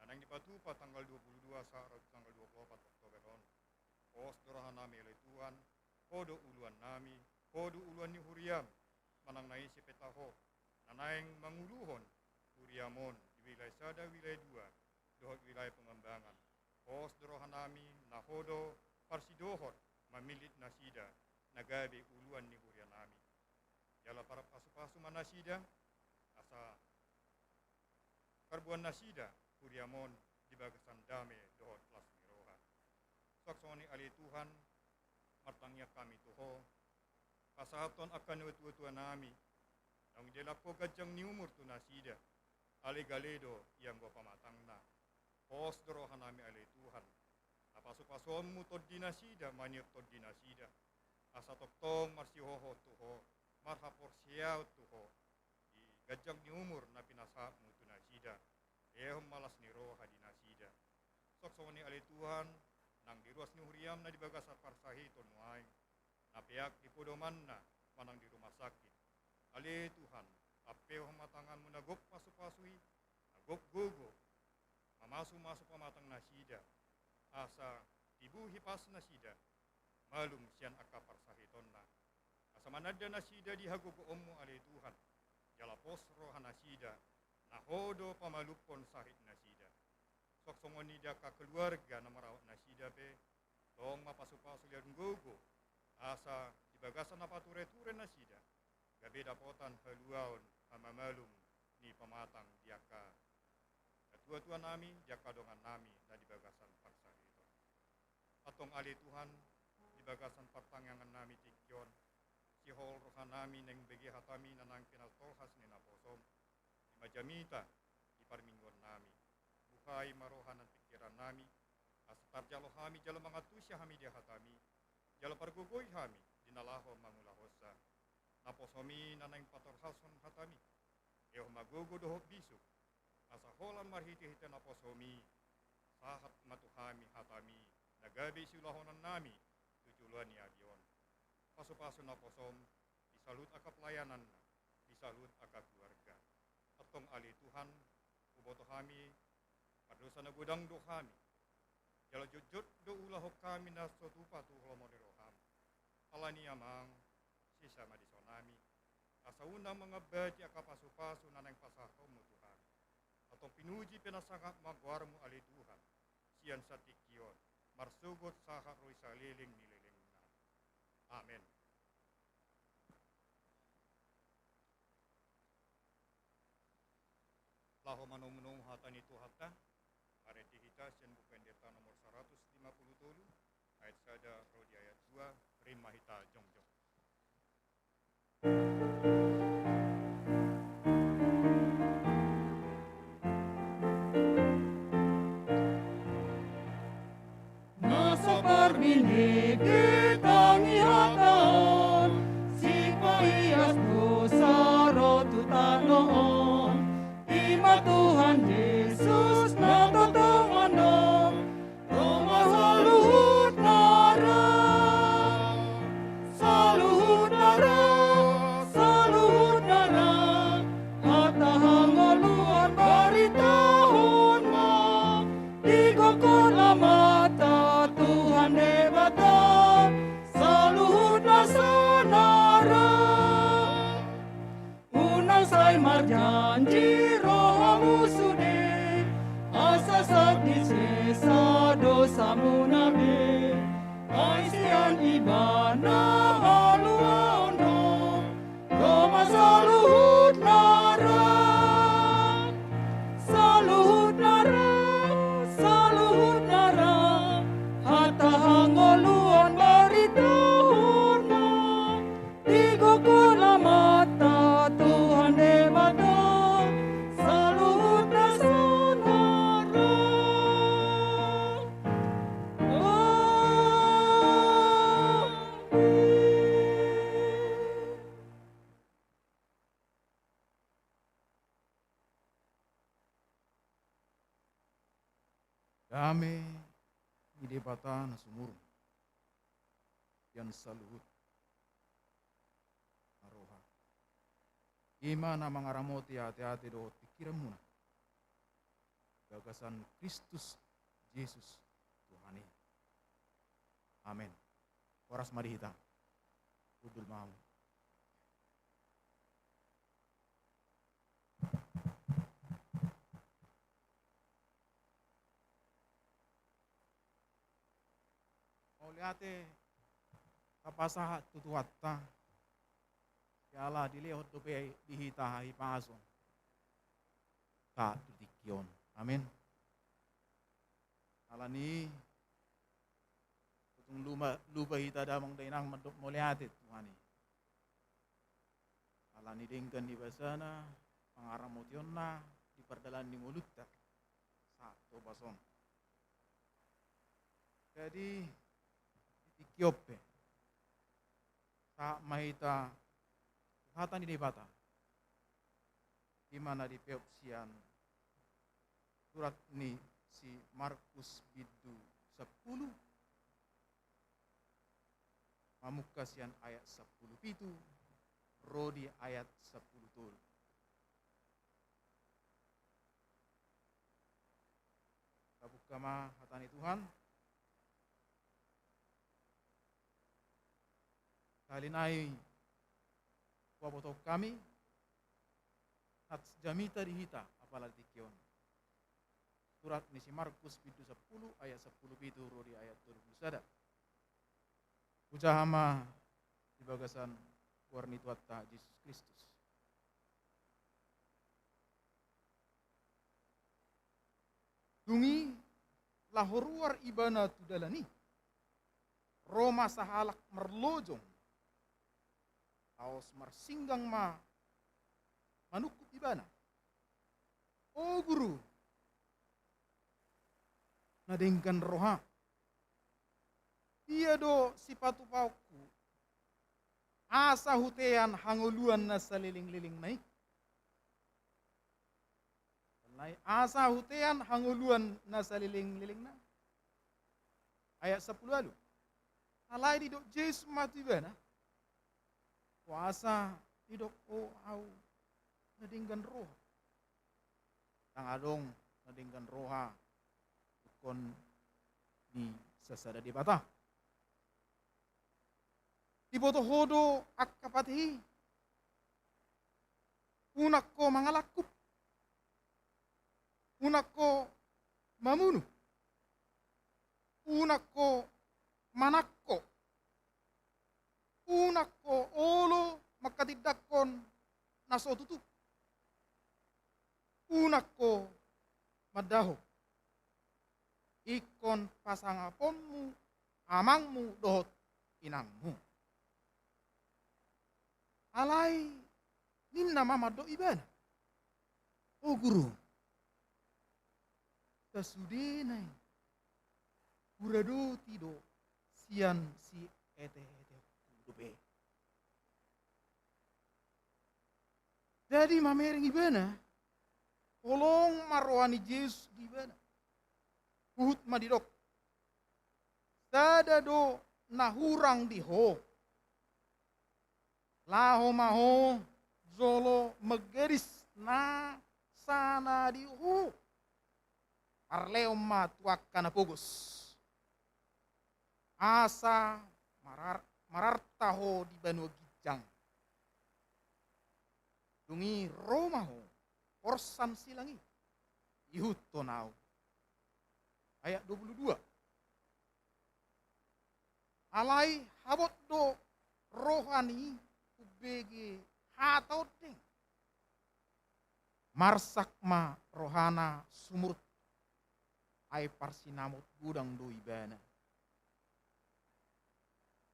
nanang dipatupa tanggal 22 sampai tanggal 24 Oktober on. Pos dorahan nami ali Tuhan, kodo uluan nami, kodo uluan ni huriam, manang naisi petaho, nanang manguluhon, huriamon, di wilayah sada wilayah 2, dohot wilayah pengembangan. Pos dorohan nami nahodo parsidohot mamilit nasida nagabi uluan ni hurian nami. Jala para pasu-pasu manasida asa karbuan nasida huriamon di bagasan dame dohot las miroha. Saksoni ali Tuhan martangnya kami tuho pasahaton akan utu-utuan nami nang dilako gajang ni umur tu nasida ali galedo yang gua pamatangna. Pos dorohan nami ali Tuhan. Apasu-pasumu tod dinasida, maniot tod dinasida. Asa toktong marsihoho tuho, marhapor siyaw tuho. Di gajang ni umur na pinasa mutu nasida, ehom malas ni roha di nasida. Sok songoni ali Tuhan, nang diruas ni huriam na dibagasar parsahi tonuai, na piak di podoman na manang di rumah sakit. Ali Tuhan, apeo matangan munagop pasu-pasui, nagop gogo, mamasu-masu pamatang nasida, asa tibuhi pas nasida, malum sian akka parsahiton na. Asa manada nasida dihagogo omu ali Tuhan, jalapos roha nasida, nahodo pamalupon sahit nasida. Sok songoni daka keluarga na merawat nasida pe, tong mapasu-pasu lian gogo, asa dibagasan apa ture-ture nasida, gabe dapotan haluaon hamamalum ni pamatang diaka. Ketua-tua nami, diaka dongan nami, na dibagasan paksa itu. Atong ali Tuhan, dibagasan pertangangan nami tikyon, si hol rohan nami neng begi hatami nanang pinaltolhas ni naposom, di majamita, di parminggon nami. Bukai marohanan pikiran nami, astar jalo hami jalo mangatusya hami dia hatami, jalo pargugoi hami, dinalaho mangulahosa. Naposomi nanang patorhason hatami, eo magogo dohok bisuk, asa holan marhiti-hiti naposomi, sahat matuhami hatami, nagabi sulahonan nami, tujulan ni abion. Pasu-pasu naposom, disalut aka pelayanan, disalut aka keluarga. Atong ali Tuhan, uboto hami, padosa na gudang do kami, jalo jujut do ulahok kami na sotupa tu holomoniroham. Alani amang, sisa madisonami, asa unang mga bati aka pasu-pasu na nang pasakom mo Tuhan. Atong pinuji pinasangak magwarmo ali Tuhan, siyan sa tikyon, marsugot sa haroy sa liling nililing na. Amen. Laho manong-manong hata nito hata, areti hita siyan bukan deta nomor 150 ayat sada rodi ayat 2, rin mahita jongjong. Nasa parmini kitang ihataon, si paiyas dosa rotutan noon, ima Tuhan Yesus na totoanom, Roma saluhut nara, saluhut nara, saluhut nara, hatahangoluan baritahon mo, tigo ko na mata Tuhan debata, saluhut na sanara. Unang say marjanji rohamu sude, asa sakit sesa dosa munabe, ay siyan iba na haluaono, Roma saluhut nara, saluhut nara, saluhut nara, hatahangoluan baritahon mo, tigo ko na mata Tuhan debata, saluhut na sanara. Dame idebata na sumurong, yan saluhut naroha. Ima na mga ramoti ate-ate do pikiran mo na, gagasan Kristus Jesus Tuhani. Amen. Oras marihita, udul mau. Ate kapasa tutuwatta yala dilehot to pe dihita hipason ta tutikyon. Amen. Alani kung lupa hita damang dainang moliate Tuhani. Alani dingkan di basana pangaramotyon na di perdalan di mulutta sa to bason. Jadi ikyope sa mahita hatan di bata di mana di peopsian surat ni si Markus bidu 10 mamukasian ayat 10 pitu rodi ayat 10 tul. Kabukama hatani Tuhan. Kali nai wabotok kami at jamita dihita apalagi kion. Surat nisi Markus pitu 10 ayat 10 pitu rodi ayat 20 sada. Ucahama di bagasan warni tuatta Yesus Kristus. Dungi lahoruar ibana tudalani. Roma sahalak merlojong. Aos marsinggang manukuk ibana. Oh guru. Nadengkan roha. Iya do sipatu pauku. Asa hutean hanguluan na saliling-liling naik. Asa hutean hanguluan na saliling-liling na. Ayat 10 lalu. Alai di dok Yesus mati bana. Kuasa di dok au nadinggan roh. Tang adong nadinggan roha. Kon di sesada di bata. Iboto hodo akkapati. Unak ko mangalakup. Unak ko mamunu. Unak ko manakko. Unak ko olo makatidakon naso tutup. Unak ko madaho. Ikon pasangaponmu, amangmu, dohot inangmu. Alai ninna mama do ibana. Oh guru. Kasudenai. Urado tido sian si ete-ete kudupe. Jadi mamereng ibana. Tolong marwani Yesus di ibana. Uhut madidok. Sada do nahurang di ho. Laho maho zolo megeris na sana di ho. Parleo matuakan pugos. Asa marartaho di banu gijang. Dungi romaho orsan silangi. Ihut tonau. Ayat 22. Alai habot do rohani ubege hatodeng. Marsak ma rohana sumurut. Ai parsinamut gudang do ibana.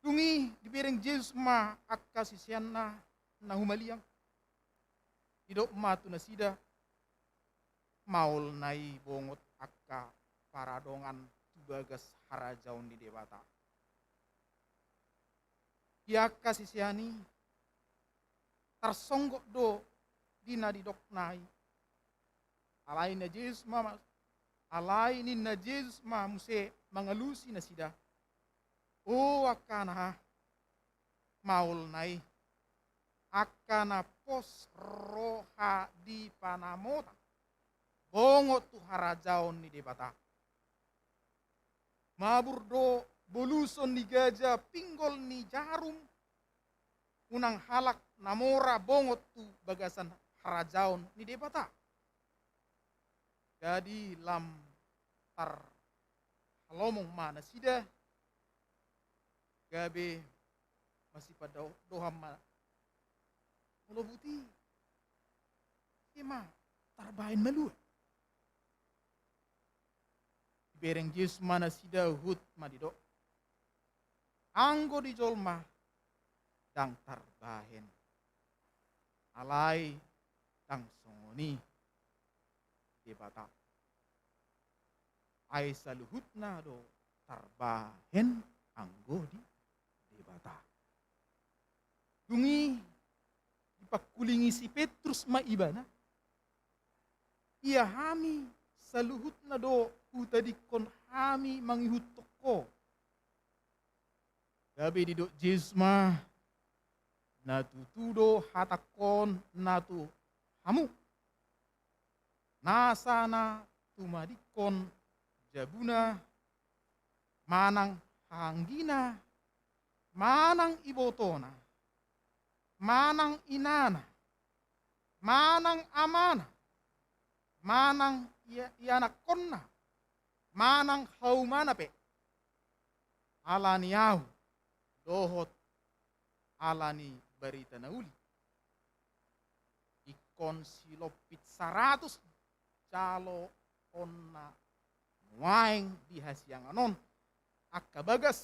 Tungi di bereng Yesus ma akka sisianna na humaliang. Idok ma tunasida maul nai bongot akka paradongan tubagas harajaun di dewata. Ia kasisiani tersonggok do dina di doknai. Alai na Yesus ma alai ni na Yesus ma muse mangalusi na sida. O akana maul nai akana pos roha di panamota. Bongot tu harajaun ni debata. Mabur do boluson ni gajah pinggol ni jarum. Unang halak namora bongot tu bagasan harajaun ni debata. Jadi lam tar halomong mana sida. Gabe masih pada doham mana. Kalau buti. Kema tarbain malu. Bereng Yesus mana sida hut madido. Anggo di jolma dang tarbahen. Alai dang songoni debata. Ai saluhutna do tarbahen anggo di debata. Dungi dipakulingi si Petrus ma ibana. ia hami saluhut na do hutadikon hami mangihut toko. Gabi didok jisma natu tudo hatakon natu hamu. Nasana tumadikon jabuna manang hanggina manang ibotona manang inana manang amana manang ianakonna manang haumana pe alani au dohot alani barita nauli ikon silopit 100 calo onna waeng di hasianganon akka bagas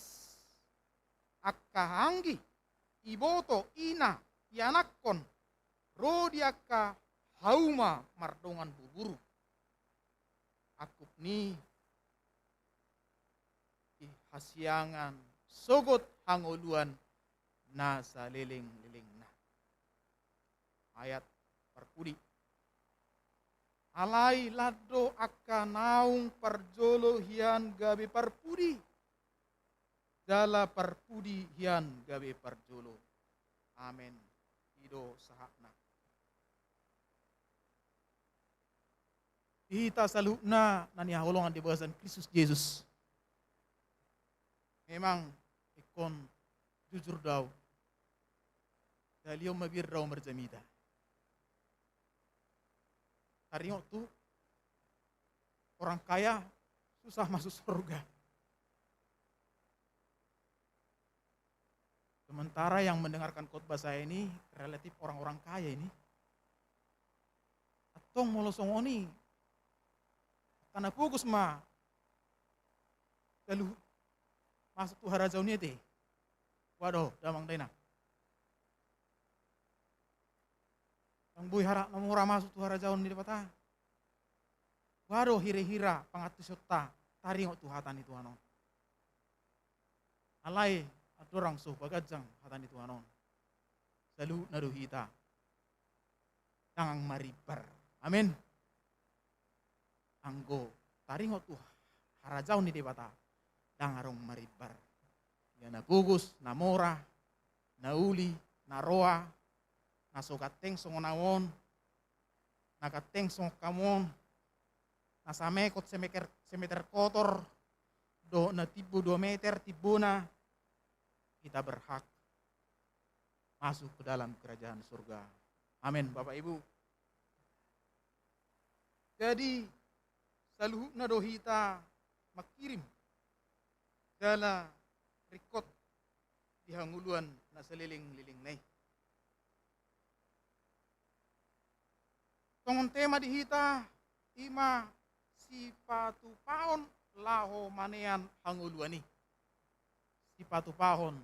akka hanggi iboto ina ianakkon rodi akka hauma mardongan buburu akup ni hasiangan sogot hangoluan nasa leleng-leleng na. Ayat perpudi. Alai lado akka naung parjolo hian gabe parpudi. Jala parpudi hian gabe parjolo. Amen. Ido sahakna. Kita salukna nani holongan di bahasan Kristus Yesus. Memang ikon jujur daw. Daliyo mabir daw marjamida. Tariyo tuh orang kaya susah masuk surga. Sementara yang mendengarkan khotbah saya ini relatif orang-orang kaya ini. Atong molosongoni karena fokus mah lalu masuk tuh harajau teh. Waduh, damang dena. Yang bui harap namura masuk tuh harajau di depan. Waduh, hira-hira pangatu serta taringok tuh hatan itu anon. Alai adorang suh bagajang hatan itu anon. Salu naruhita. Tangang maribar. Amin. Anggo taringok tuh harajau di depan. Dangarong maribar. Ya na gugus, na mora, na uli, na roa, na sokateng songonawon, na kateng songkamon, na samekot semeter kotor, do na tibu 2 meter tibuna, kita berhak masuk ke dalam kerajaan surga. Amin, Bapak Ibu. Jadi, saluhna dohita makirim dala rikot di hanguluan na seliling-liling nai. Tongon tema di hita ima sipatu paon laho manean hanguluani. Sipatu paon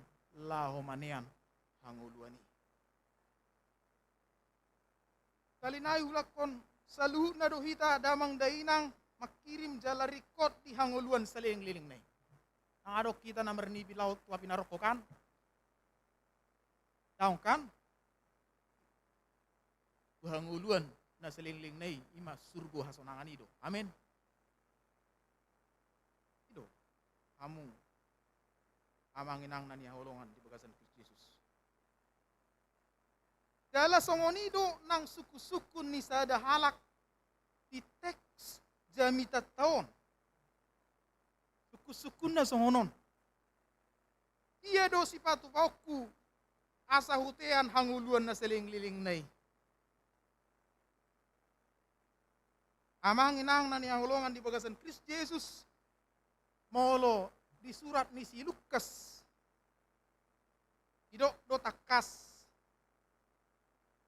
laho manean hanguluani. Kalinayu lakon saluhna dohita damang dainang makirim jala rikot di hanguluan seliling-liling nai. Ang adok kita na mernipi laut tua pinaroko kan? Daong kan? Tuhanguluan na selingling nai ima surgo hasonangan ido. Amin. Ido. Kamu amanginang nani holongan di bagasan Kristus Yesus. Dala songonido nang suku-suku ni sada halak di teks jamita taon. Suku-suku na songonon. Iya do sipatu pauku asa hutean hanguluan na seling-liling nai. Amang inang nani holongan di bagasan Kristus Yesus. Molo di surat ni si Lukas. Idok do takas.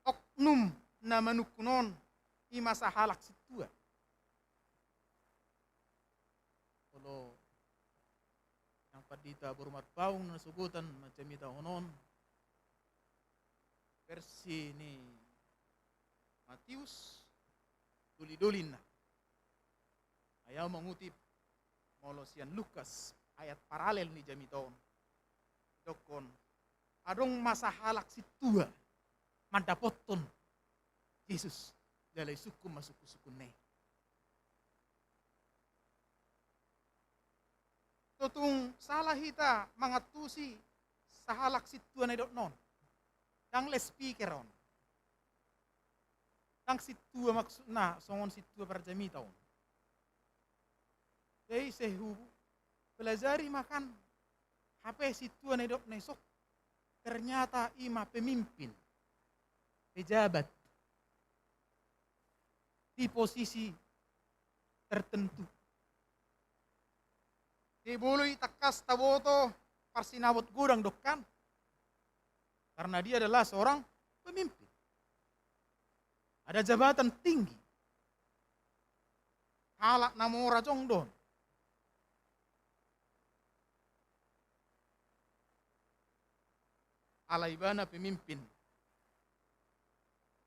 Oknum na manukunon imasa halak situa. Kalau yang padita berumat paung na sugutan macam ita honon. Versi ni Matius duli-dulin na. Ayaw mengutip molosian Lukas ayat paralel ni jamiton. Dokon adong masa halak situa mandapoton Yesus dalai suku masuk suku ne. Totung salah hita mangatusi sahalak situa na dot non. Dang les speaker on. Dang situa maksudna songon situa perjami taon. Jadi sehu pelajari makan HP situa na dot nesok. Ternyata ima pemimpin, pejabat di posisi tertentu. Di bului takas taboto parsinawot gudang dokkan. Karena dia adalah seorang pemimpin. Ada jabatan tinggi. Halak namora jongdon. Alaibana pemimpin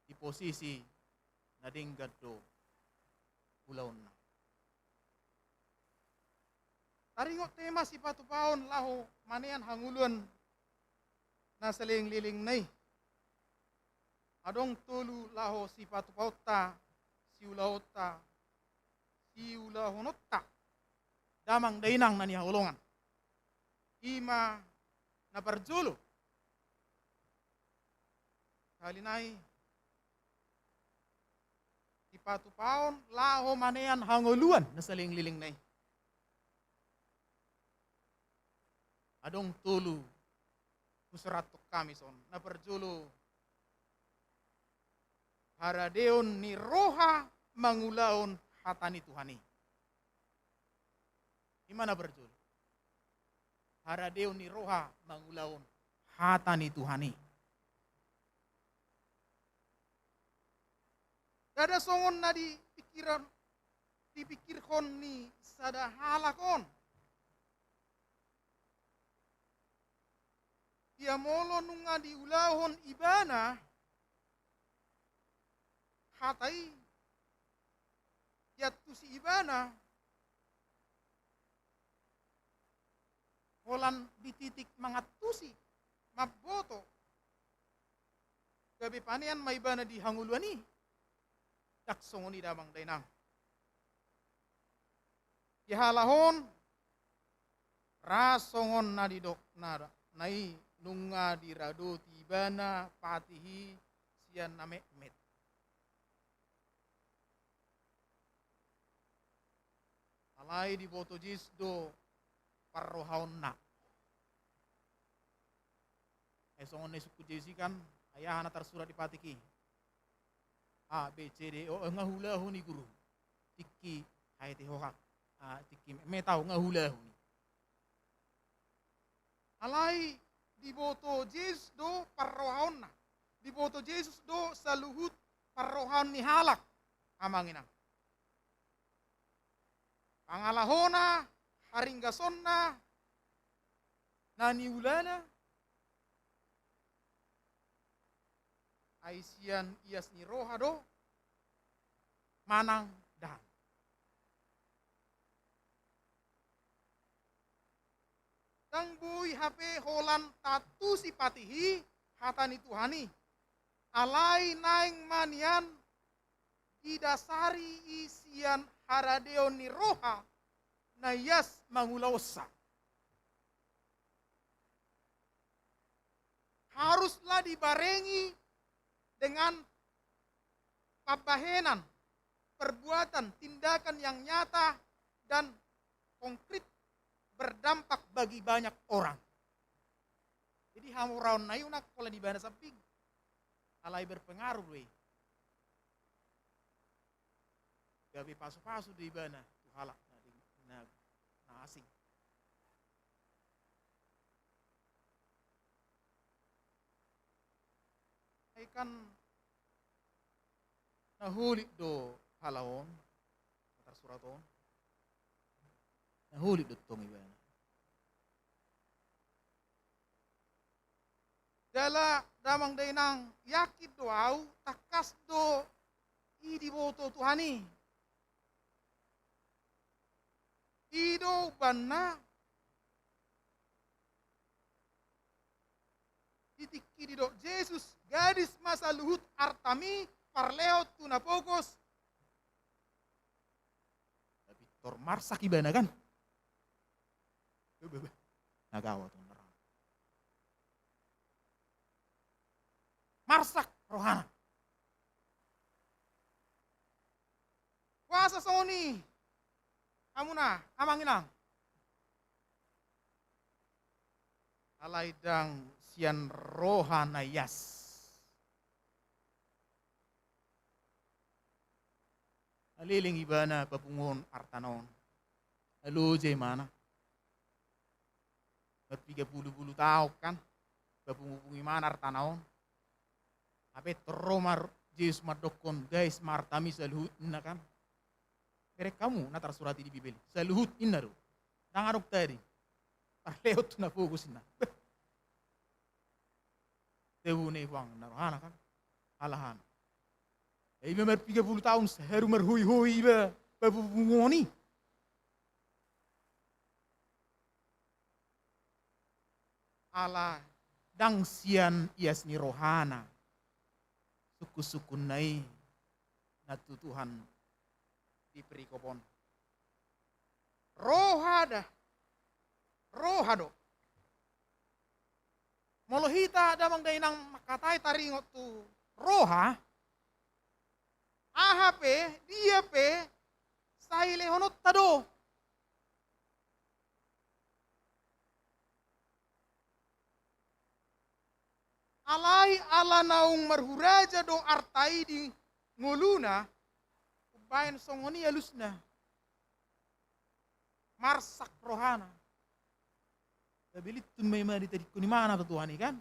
di posisi nadinggado pulau na. Taringok tema si patupaon lahu manean hanguluan na saling-liling nay. Adong tulu lahu si patupauta, si ulauta, si ulahonota. Damang dainang na nihulungan. Ima na parjulo. Kalinay si patupaon lahu manean hanguluan na saling-liling nay. Adong tulu usratok kami son na perjulu haradeon ni roha mangulaon hatani Tuhani. Gimana perjulu? Haradeon ni roha mangulaon hatani Tuhani. Dada songon na dipikirkon ni sada halakon. Dia molo nunga diulahon ibana hatai yaitu si ibana holan dititik mangatusi maboto gabi panean maibana di hanguluani daksongoni damang dainang dihalahon rasongon na didok nada nai nunga dirado tibana patihi sian name met. Alai di boto jis do parrohaon na. Esongon ne suku jesi kan ayah anak tersurat di patiki. A B C D O ngahula huni guru. Tiki hai te hohak. Tiki metau ngahula huni. Alai diboto Yesus do parrohaon na. Diboto Yesus do saluhut parrohaon ni halak. Amangina. Pangalahona, haringgasonna, naniulana, aisian ias ni roha do, manang dan. Tang bui HP holan tatu si patihi hatani Tuhani. Alai naing manian didasari isian haradeon ni roha na yas mangulausa. Haruslah dibarengi dengan pabahenan, perbuatan, tindakan yang nyata dan konkret berdampak bagi banyak orang. Jadi hamuraun na yun kalau di bana samping alay berpengaruh we. Gabi pasu-pasu di bana tu halak na asing. Ikan nahulik do halawon atar suraton. Nahulik do tong ibana. Dala damang dainang yakit do au takas do idi boto Tuhani. Ido banna titiki dido Yesus gadis masa luhut artami parleo tunapokos. Tapi tormarsak ibana kan. Nagawa tuh nerang. Marsak rohana. Kuasa soni. Amuna, amanginang. Alaidang sian rohana yas. Aliling ibana papungon artanon. Alo jay mana. At 30 tao kan. Papungungi mana artanon. Ape tromar Yesus madokon guys martami saluhut na kan. Mereka kamu natar surati di Bibeli. Saluhut inna ro. Nangarok tadi. Parleot na fokus na. Tewu ne wang narohana kan. Alahan. Iba mer 30 tahun seheru merhui-hui iba babungoni. Ala dangsian iasni rohana. Suku-suku nai natu Tuhan diberi kopon. Rohada. Rohado. Molohita damang dainang makatai taringot tu roha. Ahape, dia pe, saile honot tado. Alai ala naung marhuraja do artai di nguluna, ubayan songoni alusna. Marsak rohana. Kabilit tun may madi tadi kunimana to Tuhan kan?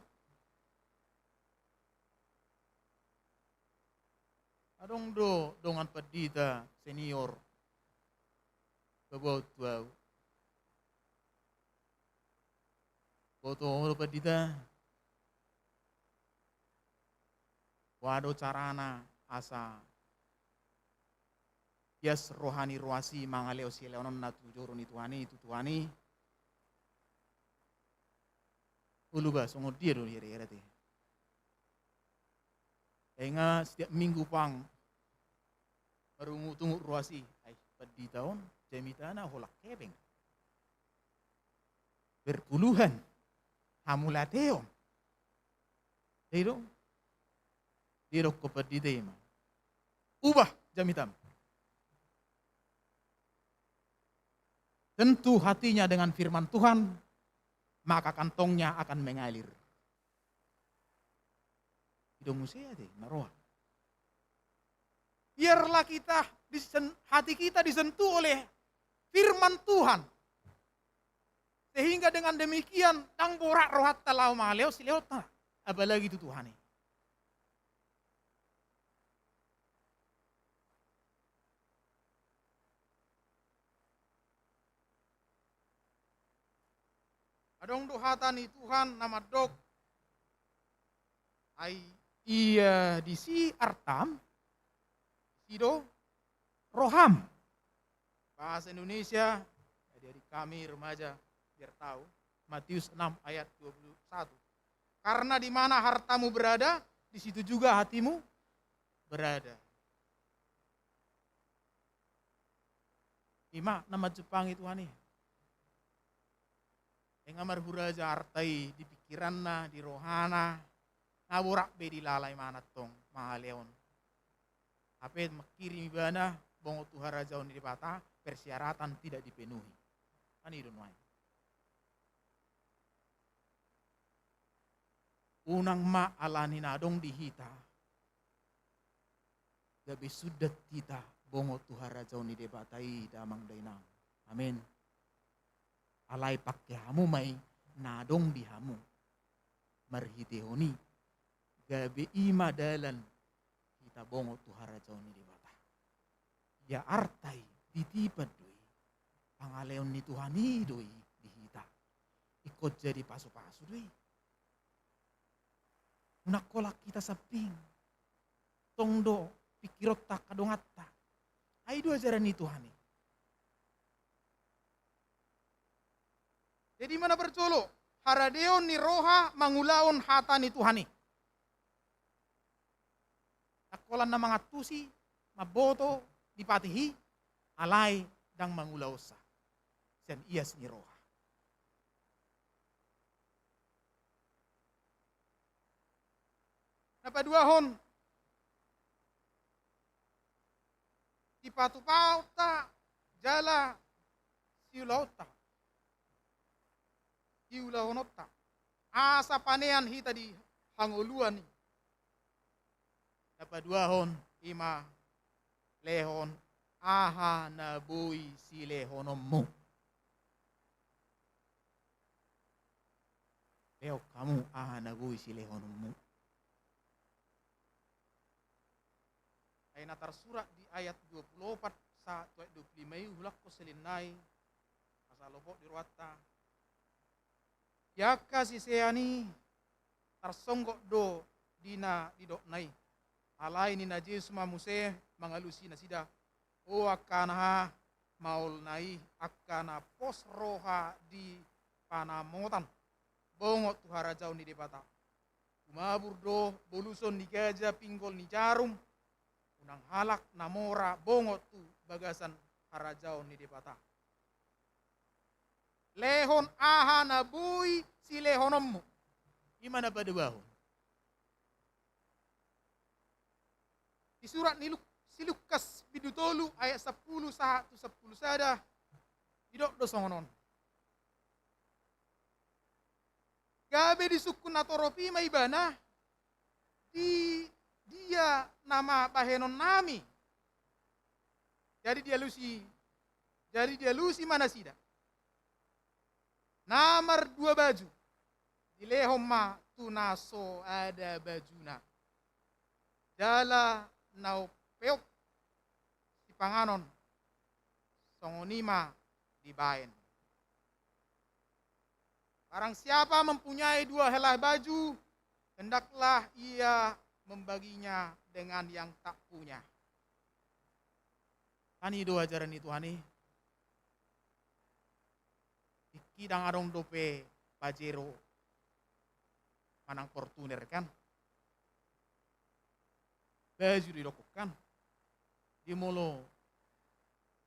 Adong do dongan pedita senior babot wow. Foto pedita. Wado carana asa. Yes rohani ruasi mangaleo si leonon natu joroni tuani. Uluba songod dia do yere te. Enga setiap minggu pang tunggu ruasi ay padi tahun jemitana holak kebeng berpuluhan hamulateo Diro ko padi tema ubah jamitam tentu hatinya dengan firman Tuhan maka kantongnya akan mengalir. Hidung musea deh, naroa. Biarlah hati kita disentuh oleh firman Tuhan. Sehingga dengan demikian, tang borak rohat talau maleo sileota. Apalagi itu Tuhan. Adong dohatani Tuhan nama dok. Iya di si artam, sido roham. Bahasa Indonesia, dari kami remaja biar tahu. Matius 6 ayat 21. Karena di mana hartamu berada, di situ juga hatimu berada. Ima nama Jepang itu aneh. Engamar huraja hartai di pikiranna, di rohana. Naburak be di lalai mana tong mahaleon. Apet makirim ibana bongo Tuhan raja di bata persyaratan tidak dipenuhi. Kan itu nuai. Unang ma alani nadong dihita. Gabi sudah kita bongo Tuhan raja di debatai damang dainang. Amin. Alai pakai hamu mai nadong di hamu. Marhitehoni. Gabi ima dalan kita bongo Tuhan raja ni di bata. Ya artai ditipad doi. Pangaleon ni Tuhan ni doi dihita. Ikut jadi pasu-pasu doi. Unakolak kita saping. Tongdo pikirot tak kadongata. Ay dua ajaran ni Tuhan ni. Jadi mana bercolo? Haradeon ni roha mangulaon hata ni Tuhan ni. Takolan na mga tusi, maboto, dipatihi, alay, dang mangulaosa. Siyan iyas ni roha. Napaduahon, ipatupauta jala siulauta, siulahonota, asa panean hita di hanguluan ni. Napaduahon, ima lehon, aha nabui si lehonomu. Leo kamu aha nabui si lehonomu. Ay natarsurat di ayat 24 sa 25 hulak ko selinay masalopok di ruwata. Yaka si seani tarsonggok do dina didoknay. Alay ni najis mamuse mangalusi na sida. O akana maul nai akana pos roha di panamotan. Bongot tuhara jauh ni depata. Kumabur do boluson ni gajah pinggol ni jarum. Unang halak namora bongot tu bagasan harajau ni depata. Lehon aha nabui si lehonommu. Gimana pada bahu? Di surat si Lukas bidutolu ayat 10 sahatu 10 sada idok dosongonon. Gabe di suku natoropi maibana di dia nama bahenon nami. Jadi dia lusi mana sida. Namar 2 baju. Di lehoma tunaso ada bajuna. Jala nau peok di panganon. Songonima di baen. Barang siapa mempunyai 2 helai baju, hendaklah ia membaginya dengan yang tak punya. Ani do ajaran itu ani. Ikidang arong dope pajero manang Fortuner kan. Baju dilakukan. Di molo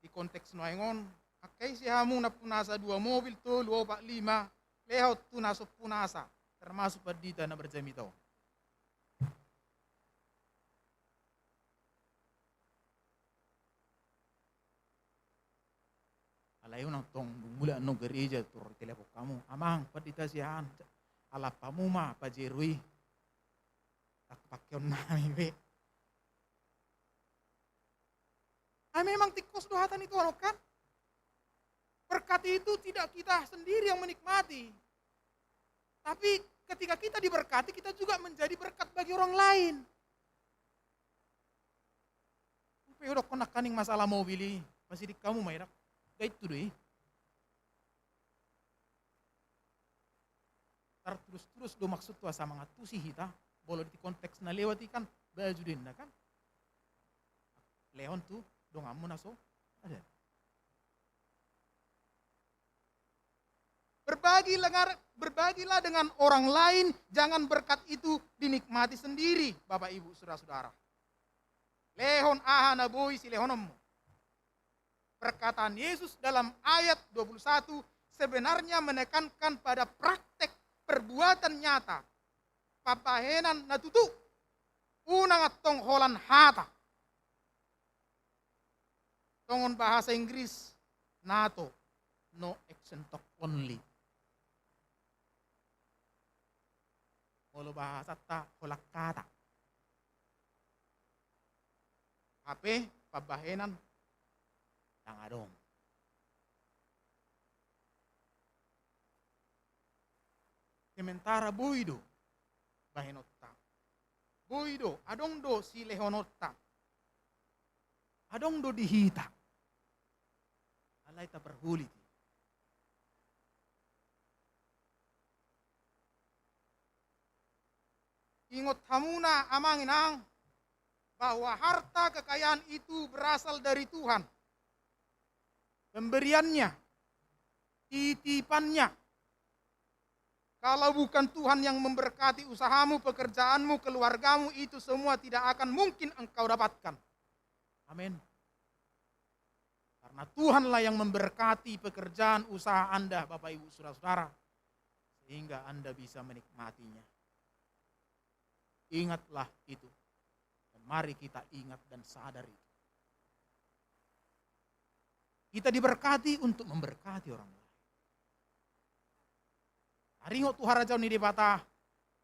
di konteks noengon akai si hamu na punasa 2 mobil to 245 lehot tunaso punasa termasuk perdita na berjamito. Alayo nang tong mula no gereja tur telepon kamu amang perdita sihan ala pamuma pajerui tak pakyon nami be. Memang tikus dohatan itu kan? Berkat itu tidak kita sendiri yang menikmati. Tapi ketika kita diberkati, kita juga menjadi berkat bagi orang lain. Udah konak kaning masalah mobil masih di kamu mainak. Gait tu deh. Terus do maksud tu asa mangatusi hita. Boleh di konteks na lewati kan baju din na kan. Leon tu dong amun aso ada. Berbagilah dengan orang lain, jangan berkat itu dinikmati sendiri, Bapak Ibu, saudara-saudara. Lehon aha naboi si lehonommu. Perkataan Yesus dalam ayat 21 sebenarnya menekankan pada praktek perbuatan nyata. Papahenan natutu, unang atong holan hata. Tongon bahasa Inggris, NATO, no action talk only. Olo bahasa ta holak kata. HP pabahenan nang adong. Sementara boido bahenotta. Boido adong do si lehonotta. Adong do dihita. Alay ta berhuli. Ingot hamuna amang inang bahwa harta kekayaan itu berasal dari Tuhan. Pemberiannya, titipannya. Kalau bukan Tuhan yang memberkati usahamu, pekerjaanmu, keluargamu, itu semua tidak akan mungkin engkau dapatkan. Amin. Karena Tuhanlah yang memberkati pekerjaan usaha Anda, Bapak Ibu Saudara-saudara, sehingga Anda bisa menikmatinya. Ingatlah itu. Dan mari kita ingat dan sadar itu. Kita diberkati untuk memberkati orang lain. Haringo Tuhan Raja ni dibata,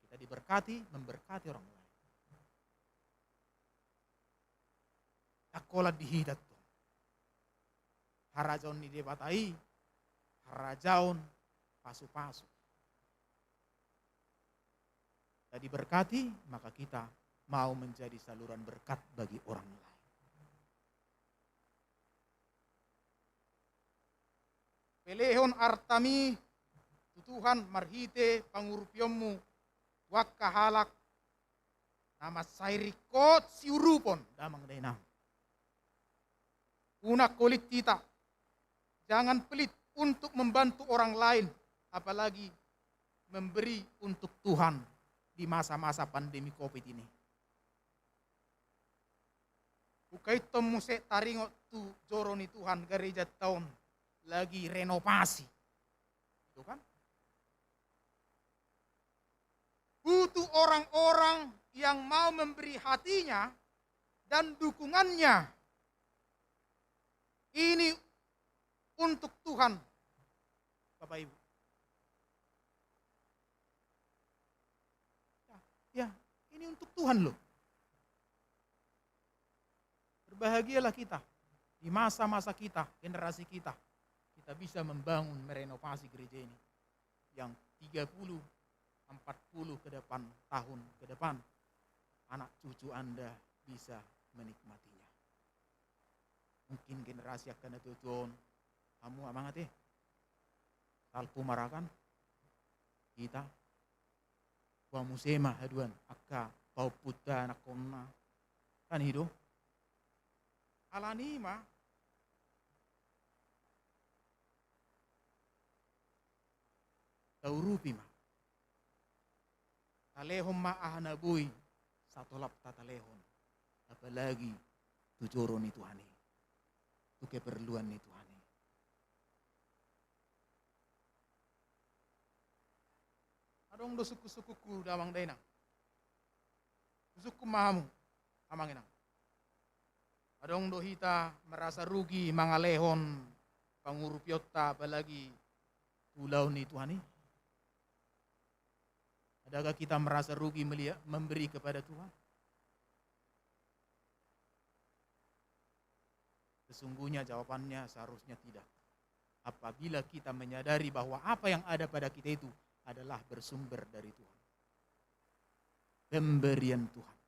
kita diberkati memberkati orang lain. Akola dihidat to. Harajaon ni dibatai, harajaon pasu-pasu. Kita diberkati, maka kita mau menjadi saluran berkat bagi orang lain. Pelehon artami, tutuhan marhite pangurupyommu, wakahalak, nama sairikot siurupon, damang dainang. Una kulit kita, jangan pelit untuk membantu orang lain, apalagi memberi untuk Tuhan di masa-masa pandemi COVID ini. Ukaito muse taringo tu joroni Tuhan gereja tahun lagi renovasi. Itu kan? Butuh orang-orang yang mau memberi hatinya dan dukungannya. Ini untuk Tuhan, Bapak Ibu. Ya, ini untuk Tuhan loh. Berbahagialah kita di masa-masa kita, generasi kita. Kita bisa membangun, merenovasi gereja ini. Yang 30, 40 ke depan, tahun ke depan, anak cucu Anda bisa menikmatinya. Mungkin generasi akan datang, kamu amangat salpu marakan, kita, wa musema haduan, akka, pau puta, nakona, kan hidup. Alani ma, taurupi ma, talehon ma ahanabui, satu lap tatalehon, apalagi tujuron itu Tuhan. Itu keperluan nih Tuhan. Adong do suku-sukuku damang dainang. Suku mahamu amanginang. Adong do hita merasa rugi mangalehon pangurupyota apalagi pulau nih Tuhan. Adakah kita merasa rugi memberi kepada Tuhan? Sesungguhnya jawabannya seharusnya tidak. Apabila kita menyadari bahwa apa yang ada pada kita itu adalah bersumber dari Tuhan. Pemberian Tuhan.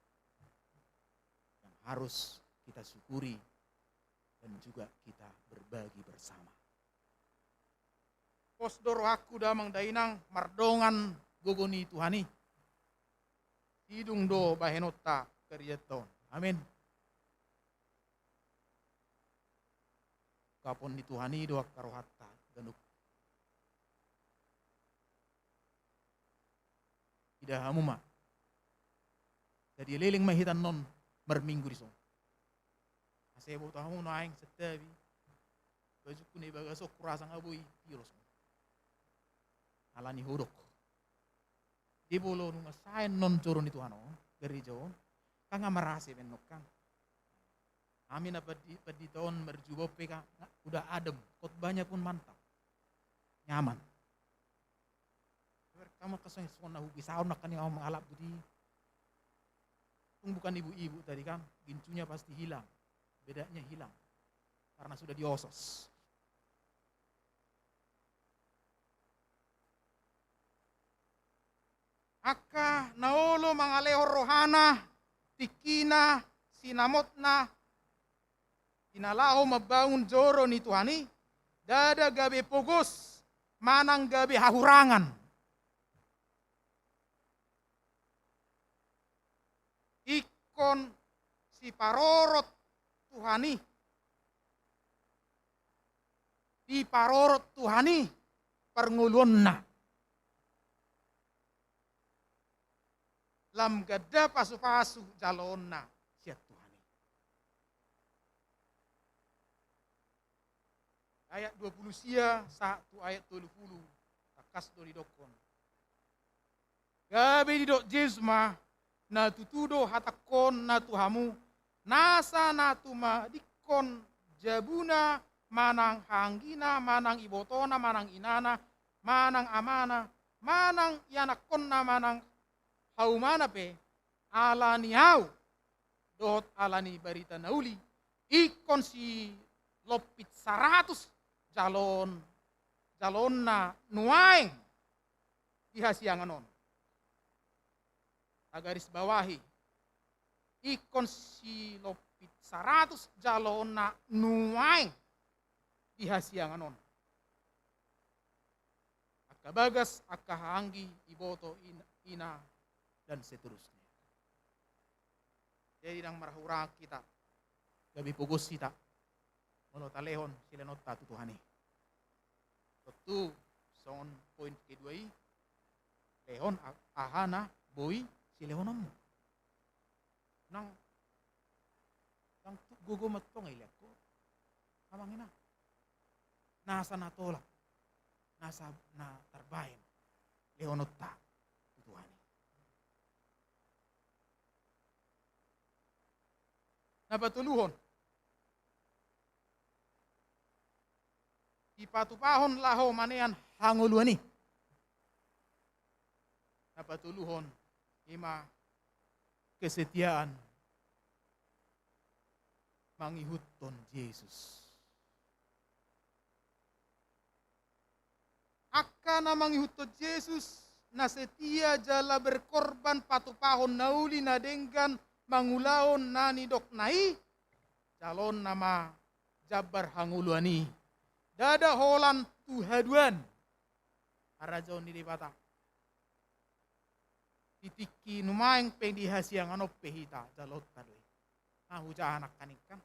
Yang harus kita syukuri dan juga kita berbagi bersama. Posdoro aku damang dainang mardongan gogoni Tuhani. Hidung do bahenota kerjeton. Amin. Kapon di Tuhani doa karohata ganuk. Tidak hamu ma. Jadi liling mahitan non merminggu di song. Asebo tahu naing setabi. Baju kuni bagasok kurasang abui piros. Alani huruk. Di bolo nunga sain non turun itu ano gereja. Kang amarase benok kang. Amin apa di tahun berjubah PK udah adem, khotbahnya pun mantap, nyaman. Kamu kesana sona hubi saun nak yang mengalap budi. Bukan ibu-ibu tadi kan, gincunya pasti hilang, bedanya hilang karena sudah diosos. Aka naolo mangalehor rohana, tikina, sinamotna. Inalaho mabangun joro ni Tuhani, dada gabe pogos, manang gabe hahurangan. Ikon si parorot Tuhani, di parorot Tuhani, perngulunna. Lam gada pasu-pasu jalonna. Ayat 20 sia, 1 ayat 20. Takas do di dokon. Gabe di dok jizma, na tutudo hatakon na tuhamu, nasa na tuma dikon jabuna, manang hanggina, manang ibotona, manang inana, manang amana, manang yanakon na manang haumana pe, ala ni hau, dohot ala ni barita nauli, ikon si lopit 100 jalon na nuaeng dihasianganon. Agaris bawahi, ikon si lopit 100 jalon na nuaeng dihasianganon. Akabagas, akahanggi, iboto, ina, dan seterusnya. Jadi nang marahura kita, gabi pugos kita, molo talehon sila nota tutuhani. Tentu son poin kedua i, lehon ahana boy silehonom. Nang gugo matong ilek ko, amangina. Nasa natolak, nasa na tarbayan, lehonota tutuhani. Napatuluhon, ipatupahon laho manean hanguluani. Napatuluhon, ima kesetiaan mangihuton Yesus. Akana mangihuton Yesus na setia jala berkorban patupahon nauli na denggan mangulaon nani dok nai calon nama jabar hanguluani dada holan tuhaduan arajon di bata titiki numaeng peng dihasiang anop pehita jalot tadoi huja anak kanik kan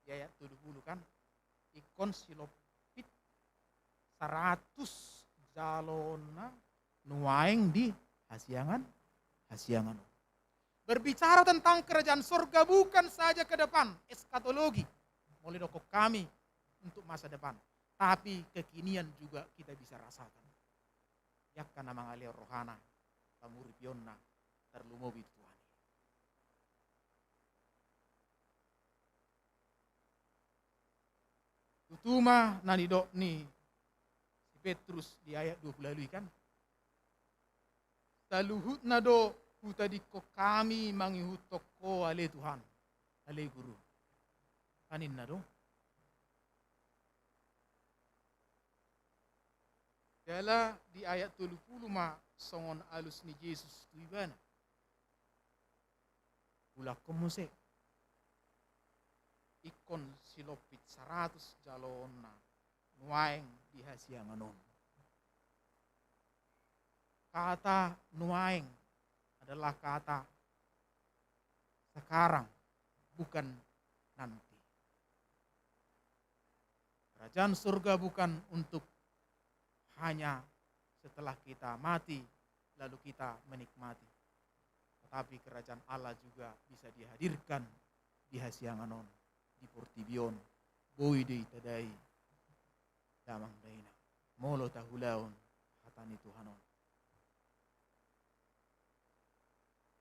ya 70 kan ikon silopit 100 jalona nuaeng di hasiangan. Berbicara tentang kerajaan surga bukan saja ke depan, eskatologi, mulai dokok kami untuk masa depan. Tapi kekinian juga kita bisa rasakan. Yakkan nama ngalir rohana, pamuripionna, terlumobi Tuhan. Tutuma nanidok ni si Petrus di ayat 20 lalu kan. Taluhut nado hutadiko kami mangihutok ko ale Tuhan, ale guru. Kanin na do. Dala di ayat 30 songon alus ni Yesus tuibana. Ulak komuse. Ikon silopit 100 jalona nuaeng di hasianganon. Kata nuaeng adalah kata sekarang, bukan nanti. Kerajaan surga bukan untuk hanya setelah kita mati, lalu kita menikmati. Tetapi kerajaan Allah juga bisa dihadirkan di hasianganon, di portibion, boi de itadai, damang daina, molo tahulaon, hatani Tuhanon.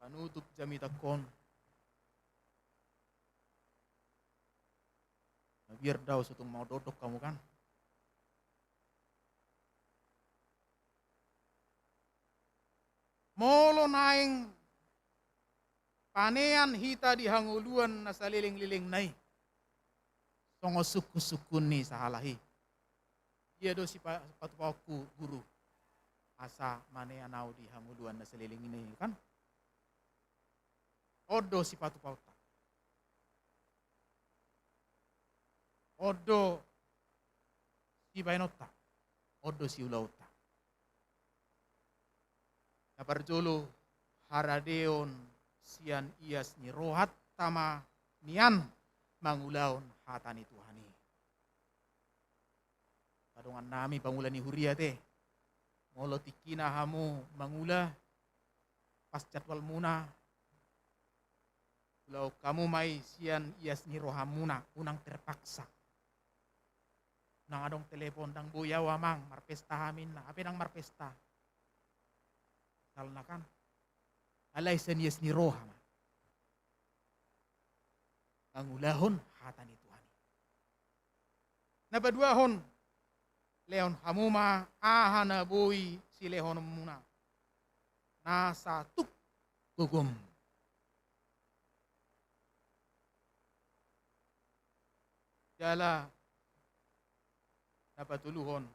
Panutup jami takon. Biar daw sutung mau dodok kamu kan. Molo naing panean hita di hanguluan na saliling-liling nai. Songo suku-sukun ni sahalahi. Dia do si patupaku guru. Asa manean nau di hanguluan na saliling ini kan. Odo si patupauta. Odo si bainota. Odo si ulauta. Naparjolo haradeon sian ias ni rohat tama nian mangulaon hatani Tuhani. Kadongan nami pangulani huria teh. Molo tikina hamu mangula pas jadwal muna. Kalau kamu mai sian ias ni rohamuna unang terpaksa. Nang adong telepon dang boya wamang marpesta hamin na. Apa nang marpesta? Salna kan. alay senias ni roha. Angulahon hatan ni Tuhan. Nabaduahon leon hamuma ahana boi si lehon muna. Nasa tuk gugum. Jala napatuluhon.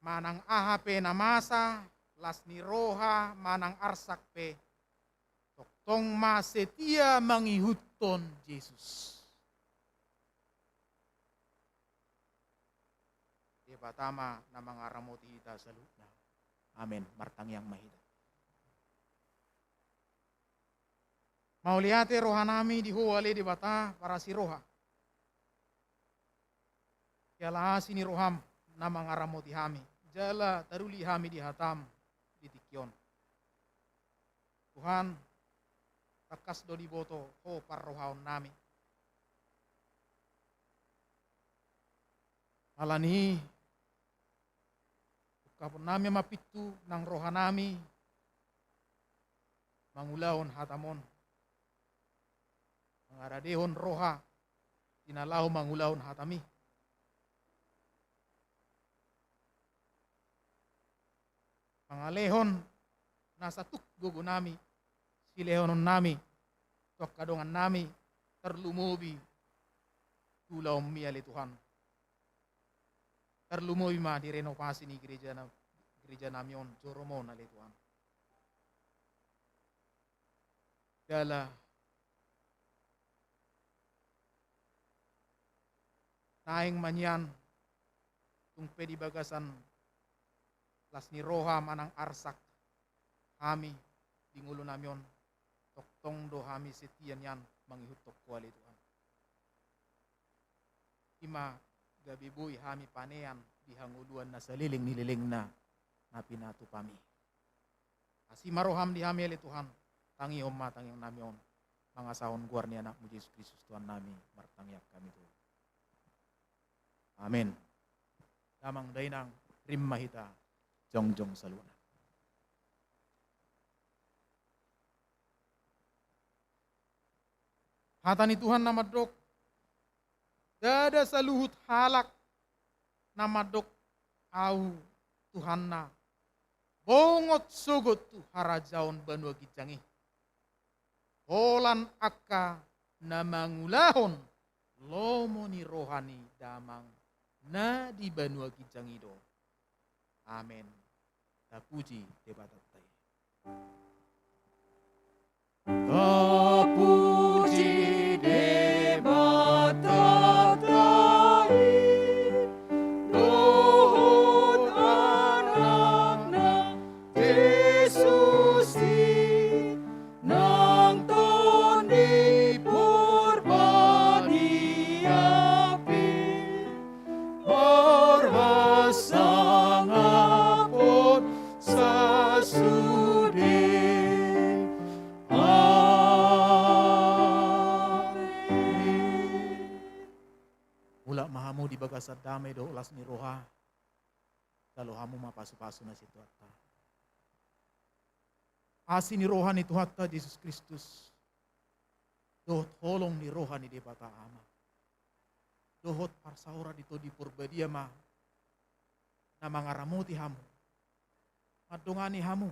Manang ahape namasa las ni roha manang arsak pe. Toktong masetia mangihuton Yesus. Di patama na mga ramoti hita sa luna. Amen. Martang yang mahida. Mauliate roha nami di huwali di bata para si roha. Kiala sini roham na mga ramoti hami. Jala taruli hami di hatam di tikyon. Tuhan, takas do di boto ho parrohaon nami. Alani, kapon nami mapitu ng roha nami, mangulahon hatamon. Mangaradehon roha, tinalaho mangulahon hatami. Mangalehon nasa tukgugo nami, silehonon nami, kadongan nami, terlumubi, tulaw miyali Tuhan. Terlumubi ma di renovasi ni gereja namion, joromon ali Tuhan. Dala naing manyan, tung pedi bagasan, las ni roha manang arsak, kami, dingulo namion, toktong do kami setian yan, manghihutok kuali Tuhan. Ima, gabi buy kami panean, dihanguluan na saliling nililing na napinato kami. Asi maroham di kami ali Tuhan, tangi umma, tangi namion, mga sahon guar ni anak mo Jesus Kristus Tuhan nami, martangyak kami Tuhan. Amen. Damang dainang rimmahita, jongjong saluna. Hata ni Tuhan nama dok, dada saluhut halak nama dok au Tuhan na, bongot sugut tu harajaon banua gijangi. Holan akka namangulahon, lomoni rohani damang na di banua gijangi do. Amen. Tapuji debatatai. Tapuji debatatai. Dohot anak-na Yesusi nang tondi purbani api. Orhasang apot sa sudi. Mula mahamu di bagasat damai do ulas ni roha. Kalau hamu mapasu-pasu na situ atta. Asi ni roha ni Tuhatta Yesus Kristus. Dohot holong ni roha ni debata ama. Dohot parsaura dito di purbadia ma. Na mangaramuti hamu. Madongani hamu.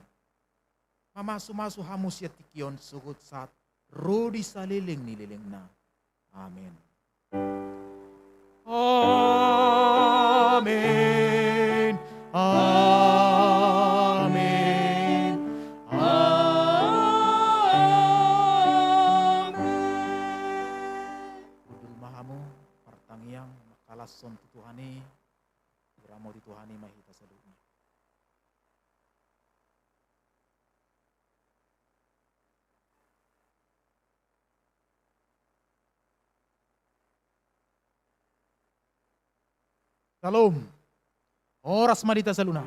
Mamasu-masu hamu siya tikion sugut saat rodi saliling nililing na. Amen. Amen. Amen. Amen. Budul mahamu partangiang makalason tutuhani uramo dituhani mahita sa dunia. Shalom. Oras madita sa luna.